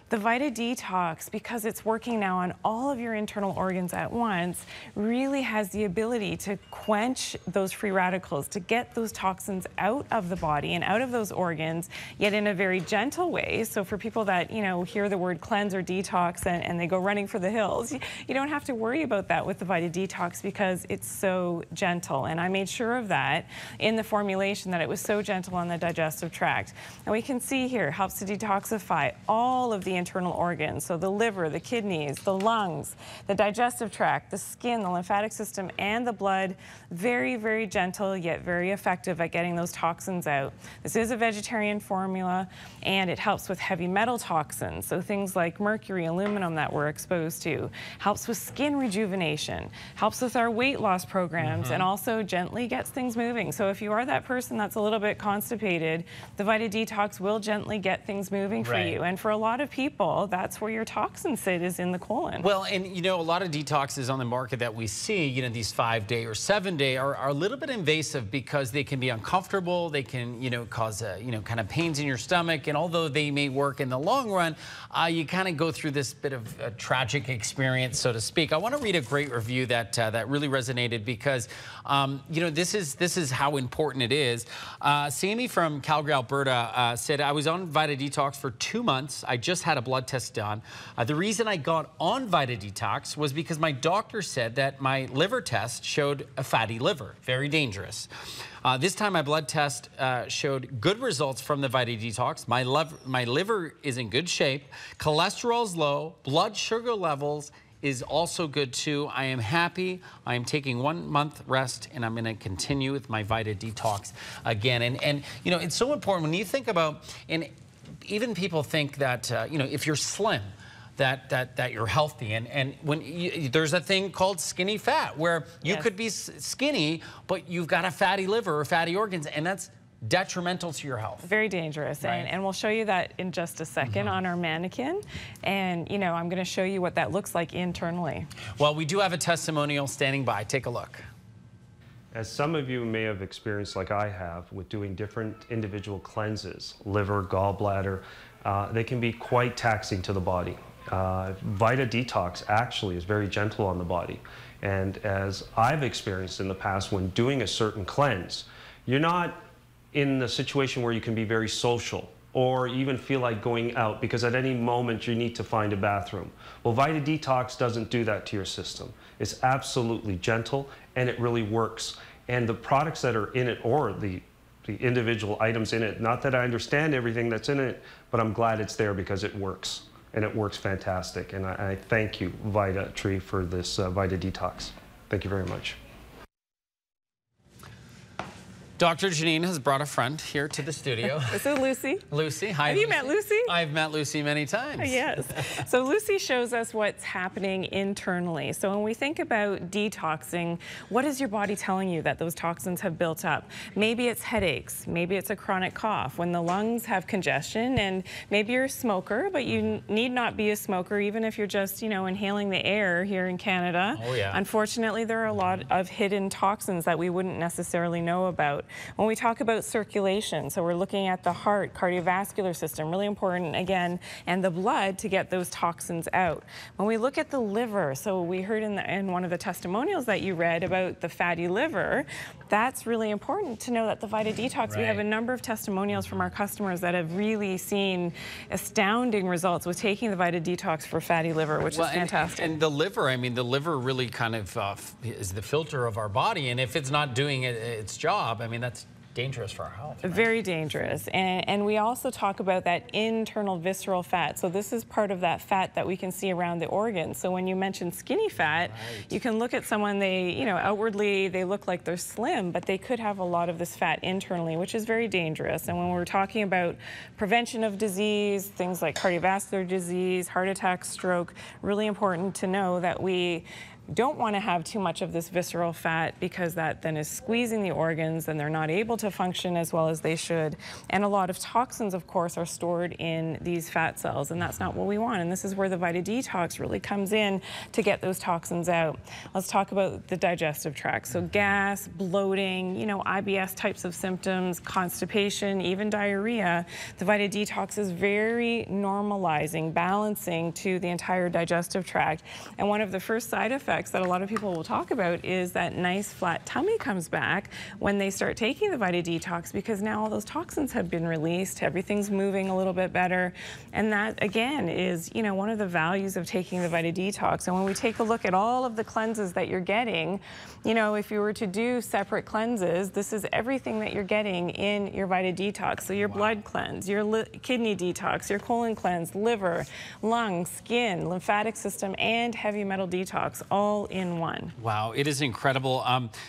The Vita Detox, because it's working now on all of your internal organs at once, really has the ability to quench those free radicals, to get those toxins out of the body and out of those organs, yet in a very gentle way. So for people that, you know, hear the word cleanse or detox and they go running for the hills, you don't have to worry about that with the Vita Detox because it's so gentle. And I made sure of that in the formulation, that it was so gentle on the digestive tract. And we can see here, helps to detoxify all of the internal organs, so the liver, the kidneys, the lungs, the digestive tract, the skin, the lymphatic system, and the blood. Very, very gentle, yet very effective at getting those toxins out. This is a vegetarian formula, and it helps with heavy metal toxins, so things like mercury, aluminum that we're exposed to. Helps with skin rejuvenation, helps with our weight loss programs, and also gently gets things moving. So if you are that person that's a little bit constipated, the Vita Detox will gently get things moving for you. And for a lot of people, that's where your toxins sit, is in the colon. Well, and you know, a lot of detoxes on the market that we see, you know, these 5-day or 7-day are a little bit invasive because they can be uncomfortable. They can, you know, cause, you know, kind of pains in your stomach. And although they may work in the long run, you kind of go through this bit of a tragic experience, so to speak. I want to read a great review that that really resonated because, you know, this is how important it is. Sammy from Calgary, Alberta said, I was on Vita Detox for 2 months. I just had a blood test done. The reason I got on Vita Detox was because my doctor said that my liver test showed a fatty liver, very dangerous. This time my blood test showed good results from the Vita Detox. My liver is in good shape. Cholesterol's low. Blood sugar levels is also good too. I am happy. I am taking 1 month rest and I'm going to continue with my Vita Detox again. And you know, it's so important when you think about, and even people think that, you know, if you're slim, that you're healthy, and when there's a thing called skinny fat, where you could be skinny, but you've got a fatty liver or fatty organs, and that's detrimental to your health. Very dangerous, right. and we'll show you that in just a second on our mannequin, and you know, I'm going to show you what that looks like internally. Well, we do have a testimonial standing by. Take a look. As some of you may have experienced, like I have, with doing different individual cleanses, liver, gallbladder, they can be quite taxing to the body. Vita Detox actually is very gentle on the body. And as I've experienced in the past, when doing a certain cleanse, you're not in the situation where you can be very social or even feel like going out, because at any moment you need to find a bathroom. Well, Vita Detox doesn't do that to your system. It's absolutely gentle, and it really works. And the products that are in it, or the individual items in it, not that I understand everything that's in it, but I'm glad it's there because it works. And it works fantastic. And I thank you, Vita Tree, for this Vita Detox. Thank you very much. Dr. Janine has brought a friend here to the studio. This is Lucy. Lucy, hi. Have you met Lucy? I've met Lucy many times. Yes. So Lucy shows us what's happening internally. So when we think about detoxing, what is your body telling you that those toxins have built up? Maybe it's headaches. Maybe it's a chronic cough. When the lungs have congestion, and maybe you're a smoker, but you need not be a smoker, even if you're just, you know, inhaling the air here in Canada. Oh, yeah. Unfortunately, there are a lot of hidden toxins that we wouldn't necessarily know about. When we talk about circulation, so we're looking at the heart, cardiovascular system, really important again, and the blood to get those toxins out. When we look at the liver, so we heard in one of the testimonials that you read about the fatty liver, that's really important to know that the Vita Detox, we have a number of testimonials from our customers that have really seen astounding results with taking the Vita Detox for fatty liver, which is fantastic. And the liver, I mean, the liver really kind of is the filter of our body, and if it's not doing its job, I mean, that's dangerous for our health. Right? Very dangerous. And we also talk about that internal visceral fat. So this is part of that fat that we can see around the organs. So when you mention skinny fat, you can look at someone, they, you know, outwardly they look like they're slim, but they could have a lot of this fat internally, which is very dangerous. And when we're talking about prevention of disease, things like cardiovascular disease, heart attack, stroke, really important to know that we don't want to have too much of this visceral fat, because that then is squeezing the organs and they're not able to function as well as they should. And a lot of toxins, of course, are stored in these fat cells, and that's not what we want. And this is where the Vita Detox really comes in to get those toxins out. Let's talk about the digestive tract. So gas, bloating, you know, IBS types of symptoms, constipation, even diarrhea. The Vita Detox is very normalizing, balancing to the entire digestive tract. And one of the first side effects that a lot of people will talk about is that nice flat tummy comes back when they start taking the Vita Detox, because now all those toxins have been released, everything's moving a little bit better, and that again is, you know, one of the values of taking the Vita Detox. And when we take a look at all of the cleanses that you're getting, you know, if you were to do separate cleanses, this is everything that you're getting in your Vita Detox. So your blood cleanse, your kidney detox, your colon cleanse, liver, lungs, skin, lymphatic system, and heavy metal detox, all in one. Wow, it is incredible.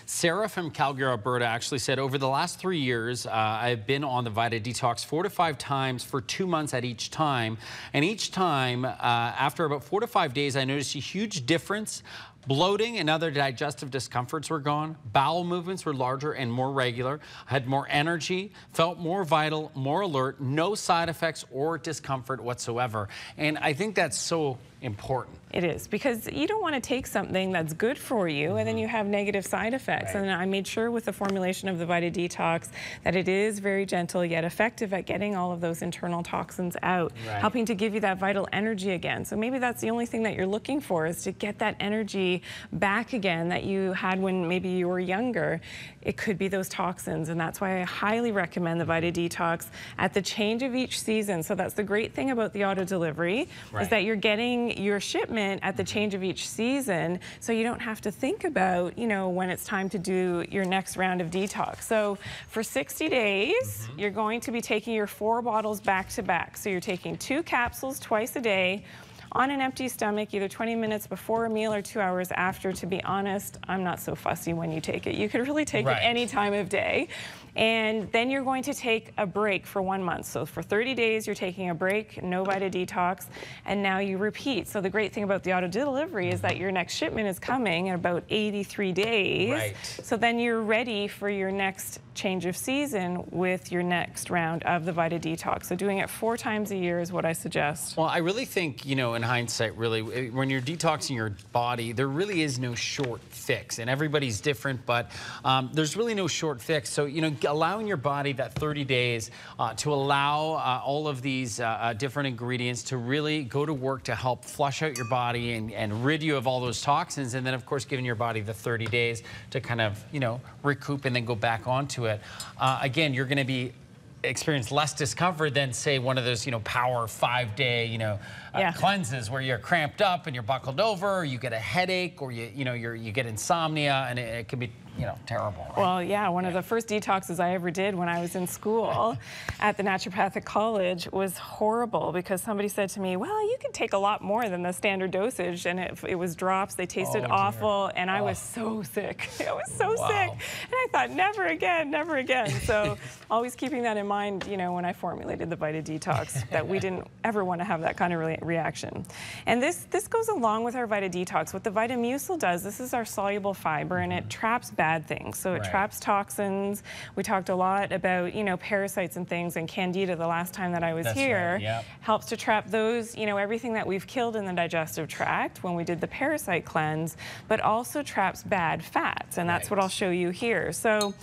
Sarah from Calgary, Alberta actually said, over the last 3 years, I've been on the Vita Detox 4 to 5 times for 2 months at each time. And each time, after about 4 to 5 days, I noticed a huge difference. Bloating and other digestive discomforts were gone. Bowel movements were larger and more regular. I had more energy, felt more vital, more alert, no side effects or discomfort whatsoever. And I think that's so important. It is, because you don't want to take something that's good for you and then you have negative side effects. And I made sure with the formulation of the Vita Detox that it is very gentle yet effective at getting all of those internal toxins out, helping to give you that vital energy again. So maybe that's the only thing that you're looking for, is to get that energy back again that you had when maybe you were younger. It could be those toxins, and that's why I highly recommend the Vita Detox at the change of each season. So that's the great thing about the auto delivery, is that you're getting your shipment at the change of each season, so you don't have to think about, you know, when it's time to do your next round of detox. So for 60 days, you're going to be taking your 4 bottles back to back. So you're taking 2 capsules twice a day on an empty stomach, either 20 minutes before a meal or 2 hours after. To be honest, I'm not so fussy when you take it. You could really take it any time of day. And then you're going to take a break for 1 month. So for 30 days, you're taking a break, no Vita Detox, and now you repeat. So the great thing about the auto delivery is that your next shipment is coming in about 83 days. Right. So then you're ready for your next change of season with your next round of the Vita Detox. So doing it 4 times a year is what I suggest. Well, I really think, you know, in hindsight, really, when you're detoxing your body, there really is no short fix, and everybody's different, but there's really no short fix. So, you know, allowing your body that 30 days to allow all of these different ingredients to really go to work to help flush out your body and rid you of all those toxins, and then, of course, giving your body the 30 days to kind of, you know, recoup and then go back onto it. Again, you're going to experience less discomfort than, say, one of those, you know, power 5-day, you know, cleanses where you're cramped up and you're buckled over, or you get a headache, or you get insomnia, and it can be, you know, terrible. Right? Well, yeah, one of the first detoxes I ever did when I was in school at the naturopathic college was horrible, because somebody said to me, well, you can take a lot more than the standard dosage, and it was drops. They tasted awful, and I was so sick. I was so sick. And I thought, never again, never again. So always keeping that in mind, you know, when I formulated the Vita Detox, that we didn't ever want to have that kind of reaction. And this goes along with our Vita Detox. What the Vita Mucil does, this is our soluble fiber, and it traps bad things. So it traps toxins. We talked a lot about, you know, parasites and things, and Candida the last time that I was here. Helps to trap those, you know, everything that we've killed in the digestive tract when we did the parasite cleanse, but also traps bad fats, and that's what I'll show you here. So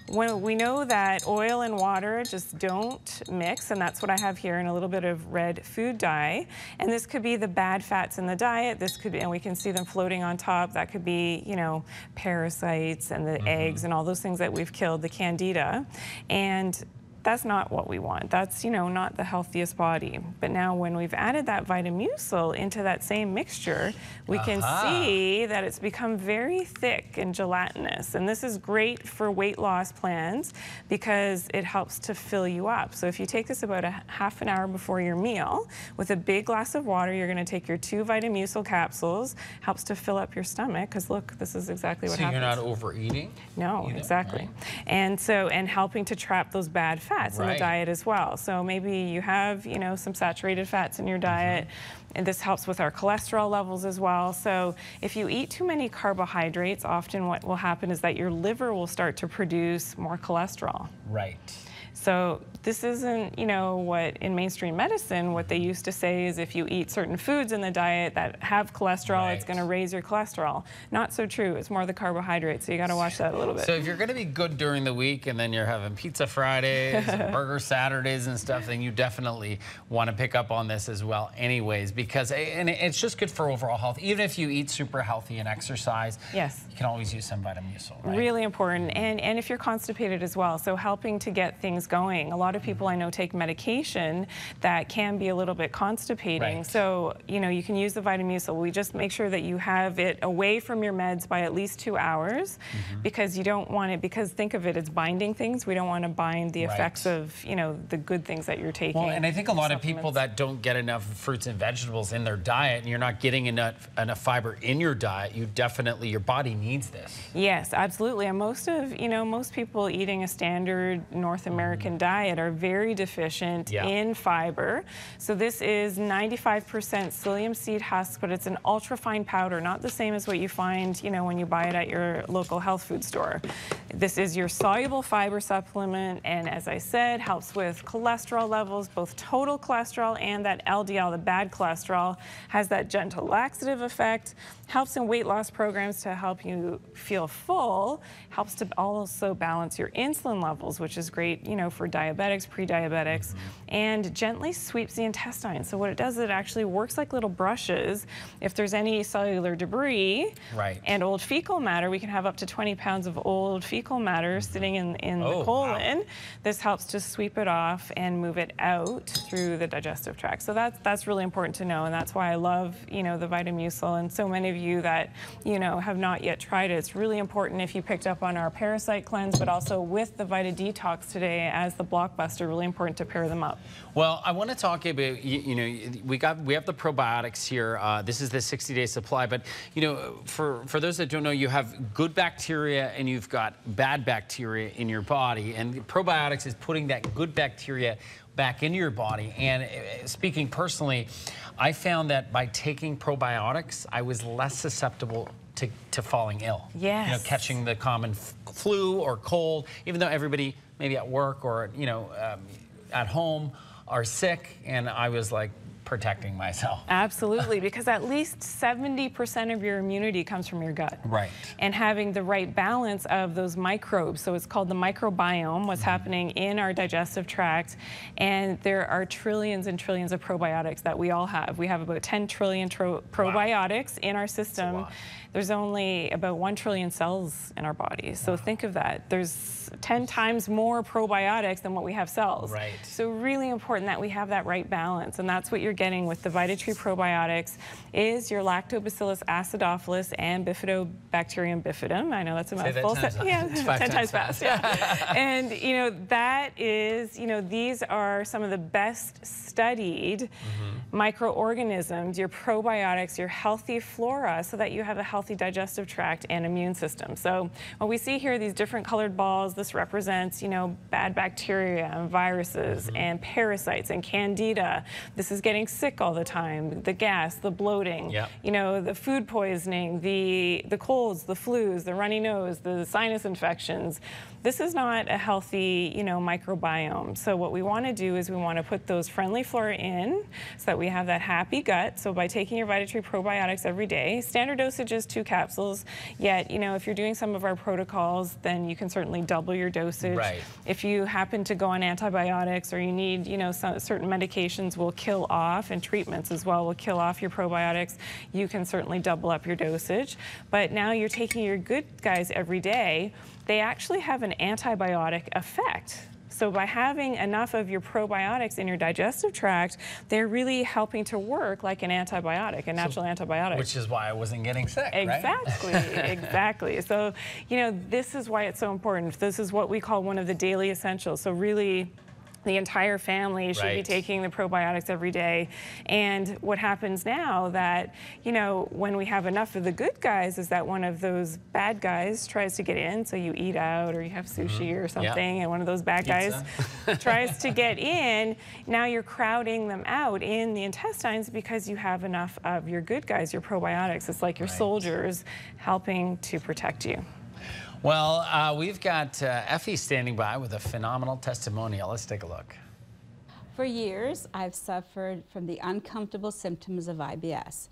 when we know that oil and water just don't mix, and that's what I have here in a little bit of red food dye. And this could be the bad fats in the diet. This could be, and we can see them floating on top. That could be, you know, parasites and the eggs and all those things that we've killed, the Candida. And that's not what we want. That's, you know, not the healthiest body. But now when we've added that Vita Mucil into that same mixture, we can see that it's become very thick and gelatinous. And this is great for weight loss plans because it helps to fill you up. So if you take this about a half an hour before your meal with a big glass of water, you're gonna take your 2 Vita Mucil capsules, helps to fill up your stomach, because look, this is exactly what happens. So you're not overeating? No, exactly. And so, and helping to trap those bad fats in the diet as well. So maybe you have, you know, some saturated fats in your diet, and this helps with our cholesterol levels as well. So if you eat too many carbohydrates, often what will happen is that your liver will start to produce more cholesterol. Right. So this isn't, you know, what in mainstream medicine, what they used to say is if you eat certain foods in the diet that have cholesterol, it's going to raise your cholesterol. Not so true. It's more the carbohydrates. So you got to watch that a little bit. So if you're going to be good during the week and then you're having pizza Fridays and burger Saturdays and stuff, then you definitely want to pick up on this as well anyways, because and it's just good for overall health. Even if you eat super healthy and exercise, you can always use some Vita Mucil, right? Really important. And if you're constipated as well, so helping to get things going. A lot of people I know take medication that can be a little bit constipating. So, you know, you can use the Vita Mucil. We just make sure that you have it away from your meds by at least 2 hours, because you don't want it, because think of it, it's binding things. We don't want to bind the effects of, you know, the good things that you're taking. Well, and I think a lot of people that don't get enough fruits and vegetables in their diet, and you're not getting enough fiber in your diet, you definitely, your body needs this. Yes, absolutely. And most of, you know, most people eating a standard North American diet are very deficient in fiber. So this is 95% psyllium seed husk, but it's an ultra fine powder, not the same as what you find, you know, when you buy it at your local health food store. This is your soluble fiber supplement, and as I said, helps with cholesterol levels, both total cholesterol and that LDL, the bad cholesterol, has that gentle laxative effect, helps in weight loss programs to help you feel full, helps to also balance your insulin levels, which is great, you know, for diabetics, pre-diabetics, and gently sweeps the intestine. So what it does is it actually works like little brushes. If there's any cellular debris and old fecal matter, we can have up to 20 pounds of old fecal matter sitting in the colon. This helps to sweep it off and move it out through the digestive tract. So that's really important to know, and that's why I love, you know, the Vita Mucil, and so many of you that, you know, have not yet tried it. It's really important if you picked up on our parasite cleanse, but also with the Vita Detox today, as the blockbuster. Really important to pair them up. Well, I want to talk about, you know, we have the probiotics here. This is the 60-day supply, but you know, for those that don't know, you have good bacteria and you've got bad bacteria in your body, and the probiotics is putting that good bacteria back into your body. And speaking personally, I found that by taking probiotics, I was less susceptible to falling ill. Yes. You know, catching the common flu or cold, even though everybody maybe at work or, you know, at home are sick, and I was like protecting myself. Absolutely, because at least 70% of your immunity comes from your gut. Right. And having the right balance of those microbes, so it's called the microbiome, what's happening in our digestive tract, and there are trillions and trillions of probiotics that we all have. We have about 10 trillion probiotics in our system. There's only about 1 trillion cells in our body. So think of that. There's 10 times more probiotics than what we have cells. Right. So really important that we have that right balance. And that's what you're getting with the VitaTree probiotics is your Lactobacillus acidophilus and Bifidobacterium bifidum. I know that's a mouthful. Yeah, it's 10 times fast. Yeah. And you know, that is, you know, these are some of the best studied microorganisms, your probiotics, your healthy flora, so that you have a healthy digestive tract and immune system. So what we see here, these different colored balls, this represents, you know, bad bacteria and viruses and parasites and candida. This is getting sick all the time, the gas, the bloating, you know, the food poisoning, the colds, the flus, the runny nose, the sinus infections. This is not a healthy, you know, microbiome. So what we want to do is we want to put those friendly flora in so that we have that happy gut. So by taking your VitaTree probiotics every day, standard dosage is 2 capsules, yet, you know, if you're doing some of our protocols, then you can certainly double your dosage. Right. If you happen to go on antibiotics or you need, you know, certain medications will kill off, and treatments as well will kill off your probiotics, you can certainly double up your dosage. But now you're taking your good guys every day, they actually have an antibiotic effect. So by having enough of your probiotics in your digestive tract, they're really helping to work like an antibiotic, a natural antibiotic. Which is why I wasn't getting sick, exactly, right? Exactly. So, you know, this is why it's so important. This is what we call one of the daily essentials. So really, the entire family should be taking the probiotics every day. And what happens now that, you know, when we have enough of the good guys is that one of those bad guys tries to get in. So you eat out or you have sushi or something, and one of those bad guys tries to get in. Now you're crowding them out in the intestines because you have enough of your good guys, your probiotics. It's like your soldiers helping to protect you. Well, we've got Effie standing by with a phenomenal testimonial. Let's take a look. For years, I've suffered from the uncomfortable symptoms of IBS.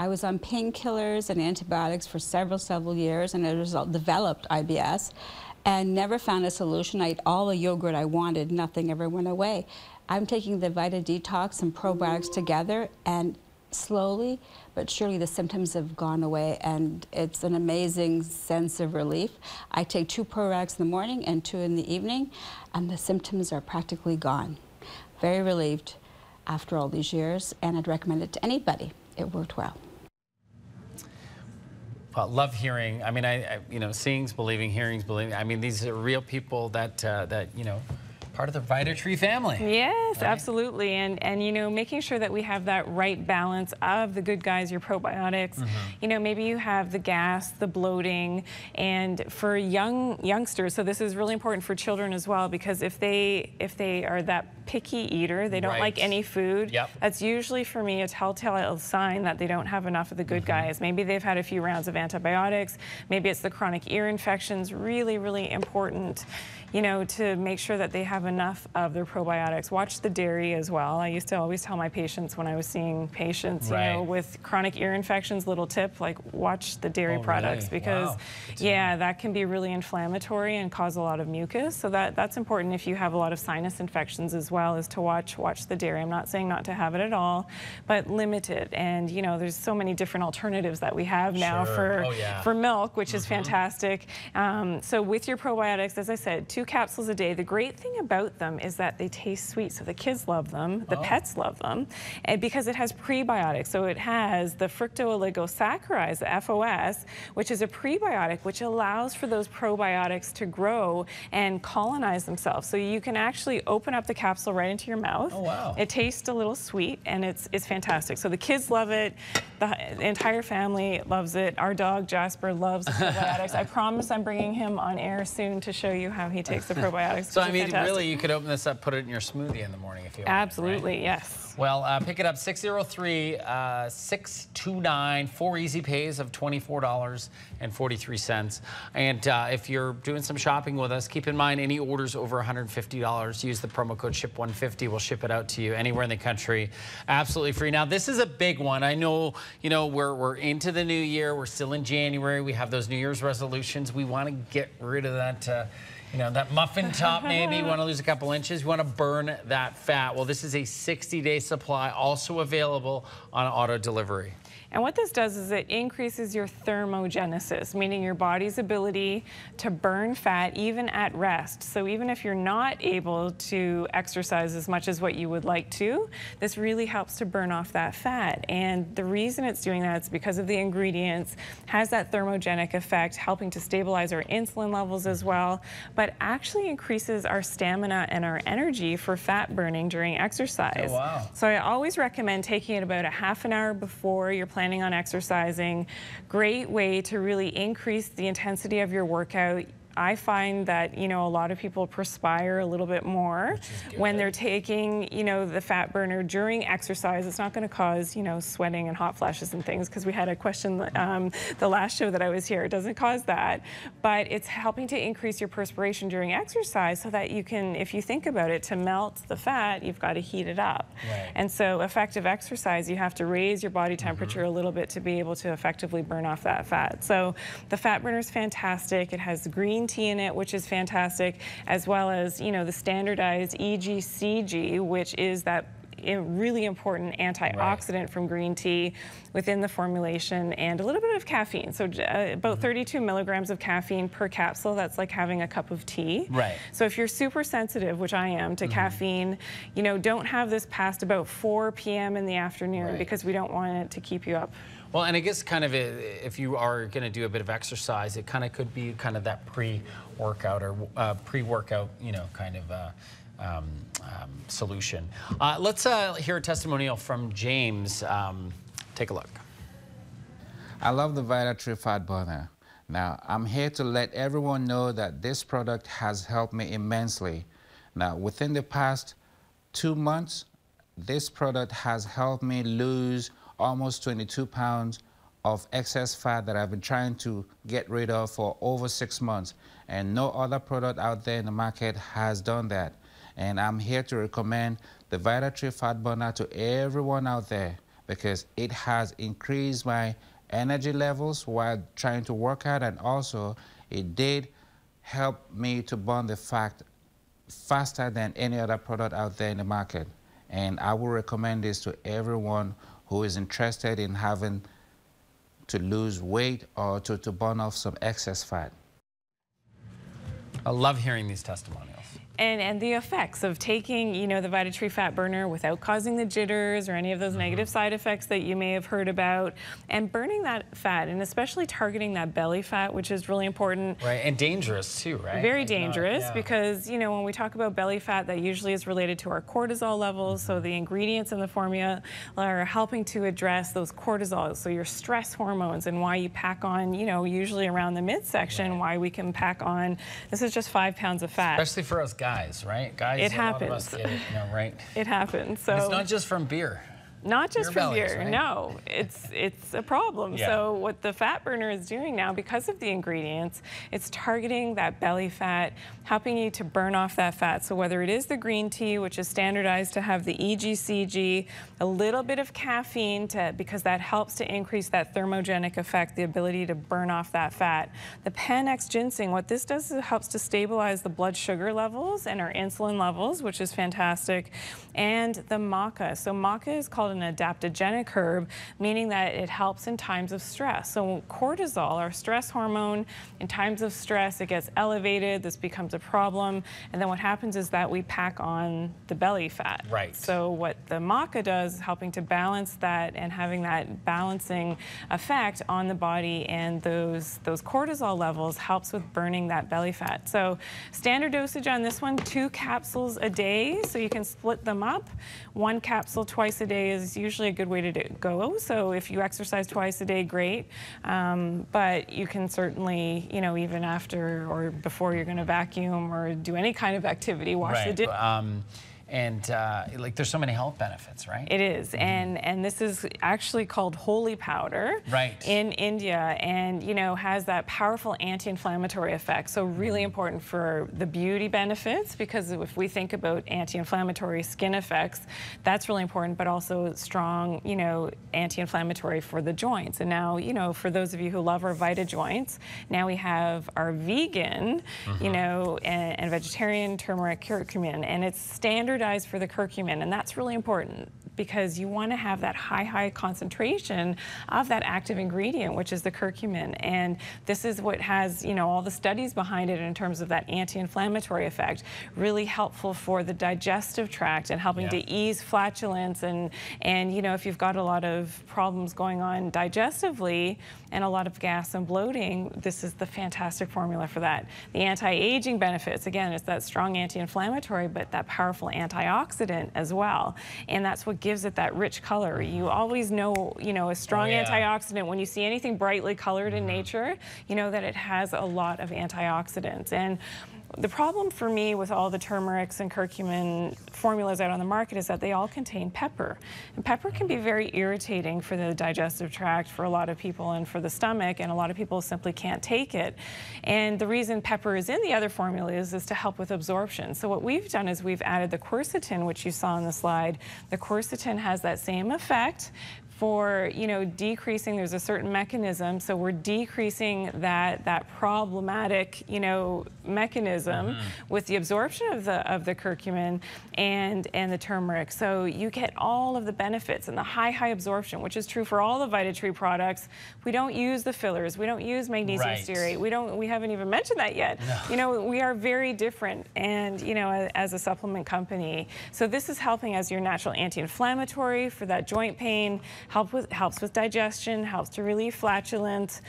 I was on painkillers and antibiotics for several years, and as a result developed IBS and never found a solution. I ate all the yogurt I wanted, nothing ever went away. I'm taking the Vita Detox and probiotics together, and slowly but surely the symptoms have gone away, and it's an amazing sense of relief. I take 2 probiotics in the morning and 2 in the evening, and the symptoms are practically gone. Very relieved after all these years, and I'd recommend it to anybody. It worked well. Well, love hearing. I mean, you know, seeing's believing, hearing's believing. I mean, these are real people that you know, part of the VitaTree family. Yes, absolutely. And you know, making sure that we have that right balance of the good guys, your probiotics. You know, maybe you have the gas, the bloating, and for youngsters, so this is really important for children as well, because if they are that picky eater, they don't like any food, that's usually for me a telltale sign that they don't have enough of the good guys. Maybe they've had a few rounds of antibiotics, maybe it's the chronic ear infections. Really, really important, you know, to make sure that they have enough of their probiotics. Watch the dairy as well. I used to always tell my patients when I was seeing patients, you know, with chronic ear infections, little tip, like watch the dairy products, because that can be really inflammatory and cause a lot of mucus. So that's important if you have a lot of sinus infections as well, is to watch the dairy. I'm not saying not to have it at all, but limit it. And you know, there's so many different alternatives that we have now for milk, which is fantastic. So with your probiotics, as I said, 2 2 capsules a day. The great thing about them is that they taste sweet, so the kids love them, the pets love them, and because it has prebiotics. So it has the fructooligosaccharides, the FOS, which is a prebiotic which allows for those probiotics to grow and colonize themselves. So you can actually open up the capsule right into your mouth. Oh, wow. It tastes a little sweet, and it's fantastic. So the kids love it. The entire family loves it. Our dog Jasper loves the probiotics. I promise I'm bringing him on air soon to show you how he takes the probiotics. So I mean, really, you could open this up, put it in your smoothie in the morning if you want. Absolutely, right? yes. Well, pick it up, 603-629, 4 easy pays of $24.43. And if you're doing some shopping with us, keep in mind any orders over $150, use the promo code SHIP150. We'll ship it out to you anywhere in the country, absolutely free. Now, this is a big one. I know, you know, we're into the new year. We're still in January. We have those New Year's resolutions. We want to get rid of that you know, that muffin top maybe, you want to lose a couple inches, you want to burn that fat. Well, this is a 60-day supply, also available on auto delivery. And what this does is it increases your thermogenesis, meaning your body's ability to burn fat even at rest. So even if you're not able to exercise as much as what you would like to, this really helps to burn off that fat. And the reason it's doing that is because of the ingredients, has that thermogenic effect, helping to stabilize our insulin levels as well, but actually increases our stamina and our energy for fat burning during exercise. Oh, wow. So I always recommend taking it about a half an hour before you're planning on exercising. Great way to really increase the intensity of your workout. I find that, you know, a lot of people perspire a little bit more when they're taking, you know, the fat burner during exercise. It's not going to cause, you know, sweating and hot flashes and things, because we had a question the last show that I was here. It doesn't cause that, but it's helping to increase your perspiration during exercise so that you can, if you think about it, to melt the fat, you've got to heat it up. Right. And so effective exercise, you have to raise your body temperature a little bit to be able to effectively burn off that fat. So the fat burner is fantastic. It has green tea in it, which is fantastic, as well as, you know, the standardized EGCG, which is that really important antioxidant from green tea within the formulation, and a little bit of caffeine. So about 32 milligrams of caffeine per capsule. That's like having a cup of tea. Right. So if you're super sensitive, which I am, to caffeine, you know, don't have this past about 4 p.m. in the afternoon, because we don't want it to keep you up. Well, and I guess kind of if you are going to do a bit of exercise, it kind of could be kind of that pre-workout or pre-workout, you know, kind of solution. Let's hear a testimonial from James. Take a look. I love the Vita3 Fat Burner. Now, I'm here to let everyone know that this product has helped me immensely. Now, within the past 2 months, this product has helped me lose almost 22 pounds of excess fat that I've been trying to get rid of for over 6 months. And no other product out there in the market has done that. And I'm here to recommend the Vita3 Fat Burner to everyone out there, because it has increased my energy levels while trying to work out, and also it did help me to burn the fat faster than any other product out there in the market. And I will recommend this to everyone who is interested in having to lose weight or to burn off some excess fat. I love hearing these testimonials. And the effects of taking, you know, the Vita3 Fat Burner without causing the jitters or any of those negative side effects that you may have heard about, and burning that fat, and especially targeting that belly fat, which is really important. Right, and dangerous too, right? Very dangerous, because, you know, when we talk about belly fat, that usually is related to our cortisol levels. So the ingredients in the formula are helping to address those cortisol, so your stress hormones, and why you pack on, you know, usually around the midsection, why we can pack on, this is just 5 pounds of fat. Especially for us guys, right? Guys, it happens. A lot of us get it, you know, right? It happens. So and it's not just from beer. Not just from beer, right? no. It's a problem. Yeah. So what the fat burner is doing now, because of the ingredients, it's targeting that belly fat, helping you to burn off that fat. So whether it is the green tea, which is standardized to have the EGCG, a little bit of caffeine, because that helps to increase that thermogenic effect, the ability to burn off that fat. The Pan-X ginseng, what this does is it helps to stabilize the blood sugar levels and our insulin levels, which is fantastic. And the maca. So maca is called called an adaptogenic herb, meaning that it helps in times of stress. So cortisol, our stress hormone, in times of stress, it gets elevated, this becomes a problem, and then what happens is that we pack on the belly fat. Right. So what the maca does, helping to balance that and having that balancing effect on the body, and those cortisol levels helps with burning that belly fat. So standard dosage on this one, 2 capsules a day, so you can split them up. 1 capsule twice a day is usually a good way to go. So if you exercise twice a day, great. But you can certainly, you know, even after or before you're going to vacuum or do any kind of activity, wash the dish. And like, there's so many health benefits, right? It is, and this is actually called holy powder in India, and you know, has that powerful anti-inflammatory effect. So really important for the beauty benefits, because if we think about anti-inflammatory skin effects, that's really important, but also strong, you know, anti-inflammatory for the joints. And now, you know, for those of you who love our Vita joints, now we have our vegan, you know, and vegetarian turmeric curcumin, and it's standardized for the curcumin, and that's really important because you want to have that high concentration of that active ingredient, which is the curcumin. And this is what has, you know, all the studies behind it in terms of that anti-inflammatory effect, really helpful for the digestive tract and helping to ease flatulence, and you know, if you've got a lot of problems going on digestively and a lot of gas and bloating, this is the fantastic formula for that. The anti-aging benefits, again, it's that strong anti-inflammatory, but that powerful antioxidant as well. And that's what gives it that rich color. You always know, you know, a strong antioxidant, when you see anything brightly colored in nature, you know that it has a lot of antioxidants. And the problem for me with all the turmerics and curcumin formulas out on the market is that they all contain pepper. And pepper can be very irritating for the digestive tract for a lot of people and for the stomach, and a lot of people simply can't take it. And the reason pepper is in the other formulas is to help with absorption. So what we've done is we've added the quercetin, which you saw on the slide. The quercetin has that same effect for, you know, decreasing, there's a certain mechanism, so we're decreasing that problematic, you know, mechanism with the absorption of the curcumin and the turmeric. So you get all of the benefits and the high absorption, which is true for all the Vita Tree products. We don't use the fillers, we don't use magnesium stearate, we haven't even mentioned that yet. You know, we are very different, and you know, as a supplement company. So this is helping as your natural anti-inflammatory for that joint pain, helps with digestion, helps to relieve flatulence,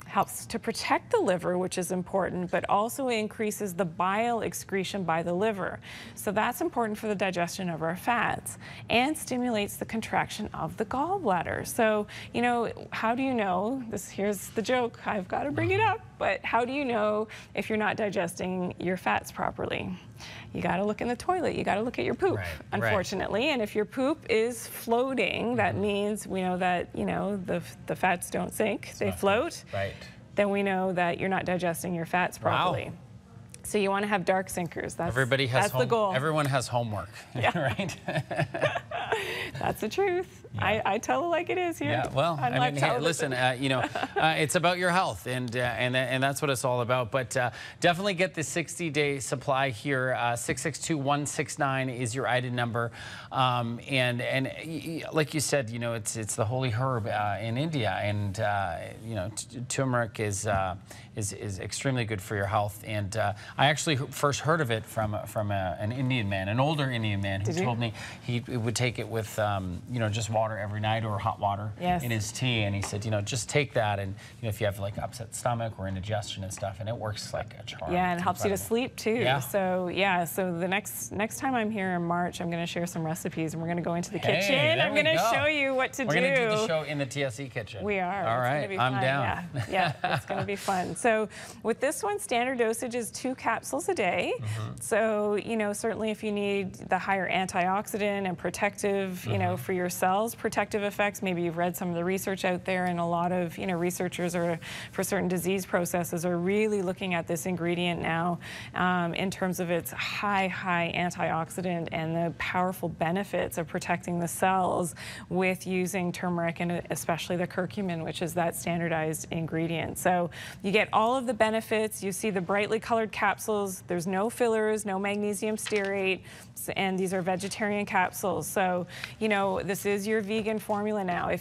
helps to protect the liver, which is important, but also increases the bile excretion by the liver. So that's important for the digestion of our fats, and stimulates the contraction of the gallbladder. So, you know, how do you know, here's the joke, I've got to bring it up, but how do you know if you're not digesting your fats properly? You got to look in the toilet. You got to look at your poop, unfortunately. And if your poop is floating, that means we know that, you know, the fats don't sink, they float. Then we know that you're not digesting your fats properly. So you want to have dark sinkers. That's the goal. Everyone has homework, right? That's the truth. I tell it like it is here. Yeah, well, I mean, hey, listen, you know, it's about your health, and that's what it's all about. But definitely get the 60-day supply here. 662-169 is your item number, and like you said, you know, it's the holy herb in India, and you know, turmeric is extremely good for your health. And I actually first heard of it from an Indian man, an older Indian man, who told me he would take it with you know, just water every night, or hot water in his tea, and he said, you know, just take that, and you know, if you have like upset stomach or indigestion and stuff, and it works like a charm. Yeah, and it helps you to sleep too. So yeah, so the next time I'm here in March, I'm going to share some recipes, and we're going to go into the kitchen. I'm going to show you what to do. We're going to do the show in the TSC kitchen. We are. All right, I'm down. Yeah, it's going to be fun. So with this one, standard dosage is 2 capsules a day. So, you know, certainly if you need the higher antioxidant and protective, you know, for your cells, cells protective effects. Maybe you've read some of the research out there, and a lot of researchers are for certain disease processes are really looking at this ingredient now in terms of its high antioxidant and the powerful benefits of protecting the cells with using turmeric and especially the curcumin, which is that standardized ingredient. So you get all of the benefits. You see the brightly colored capsules. There's no fillers, no magnesium stearate, and these are vegetarian capsules. So, this is your vegan formula now.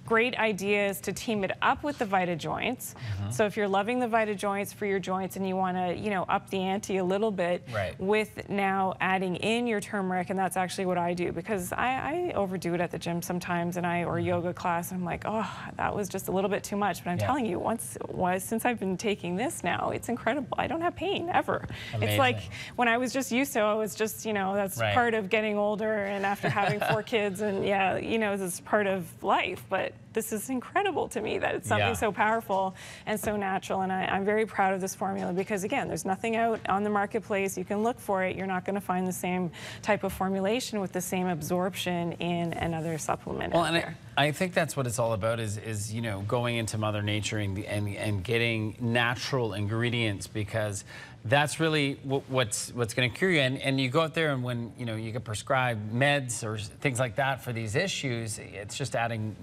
Great idea is to team it up with the Vita Joints. So if you're loving the Vita Joints for your joints and you want to, up the ante a little bit with now adding in your turmeric, and that's actually what I do, because I overdo it at the gym sometimes, and or yoga class, and I'm like, oh, that was just a little bit too much. But I'm telling you, since I've been taking this now, it's incredible. I don't have pain ever. Amazing. It's like when I was just used to, I was just, that's part of getting older, and after having 4 kids, and this is part of life. But this is incredible to me that it's something so powerful and so natural, and I'm very proud of this formula, because again, there's nothing out on the marketplace. You can look for it. You're not going to find the same type of formulation with the same absorption in another supplement out there. I think that's what it's all about, is going into Mother Nature and getting natural ingredients, because that's really what's going to cure you. And you go out there, and when you get prescribed meds or things like that for these issues, it's just adding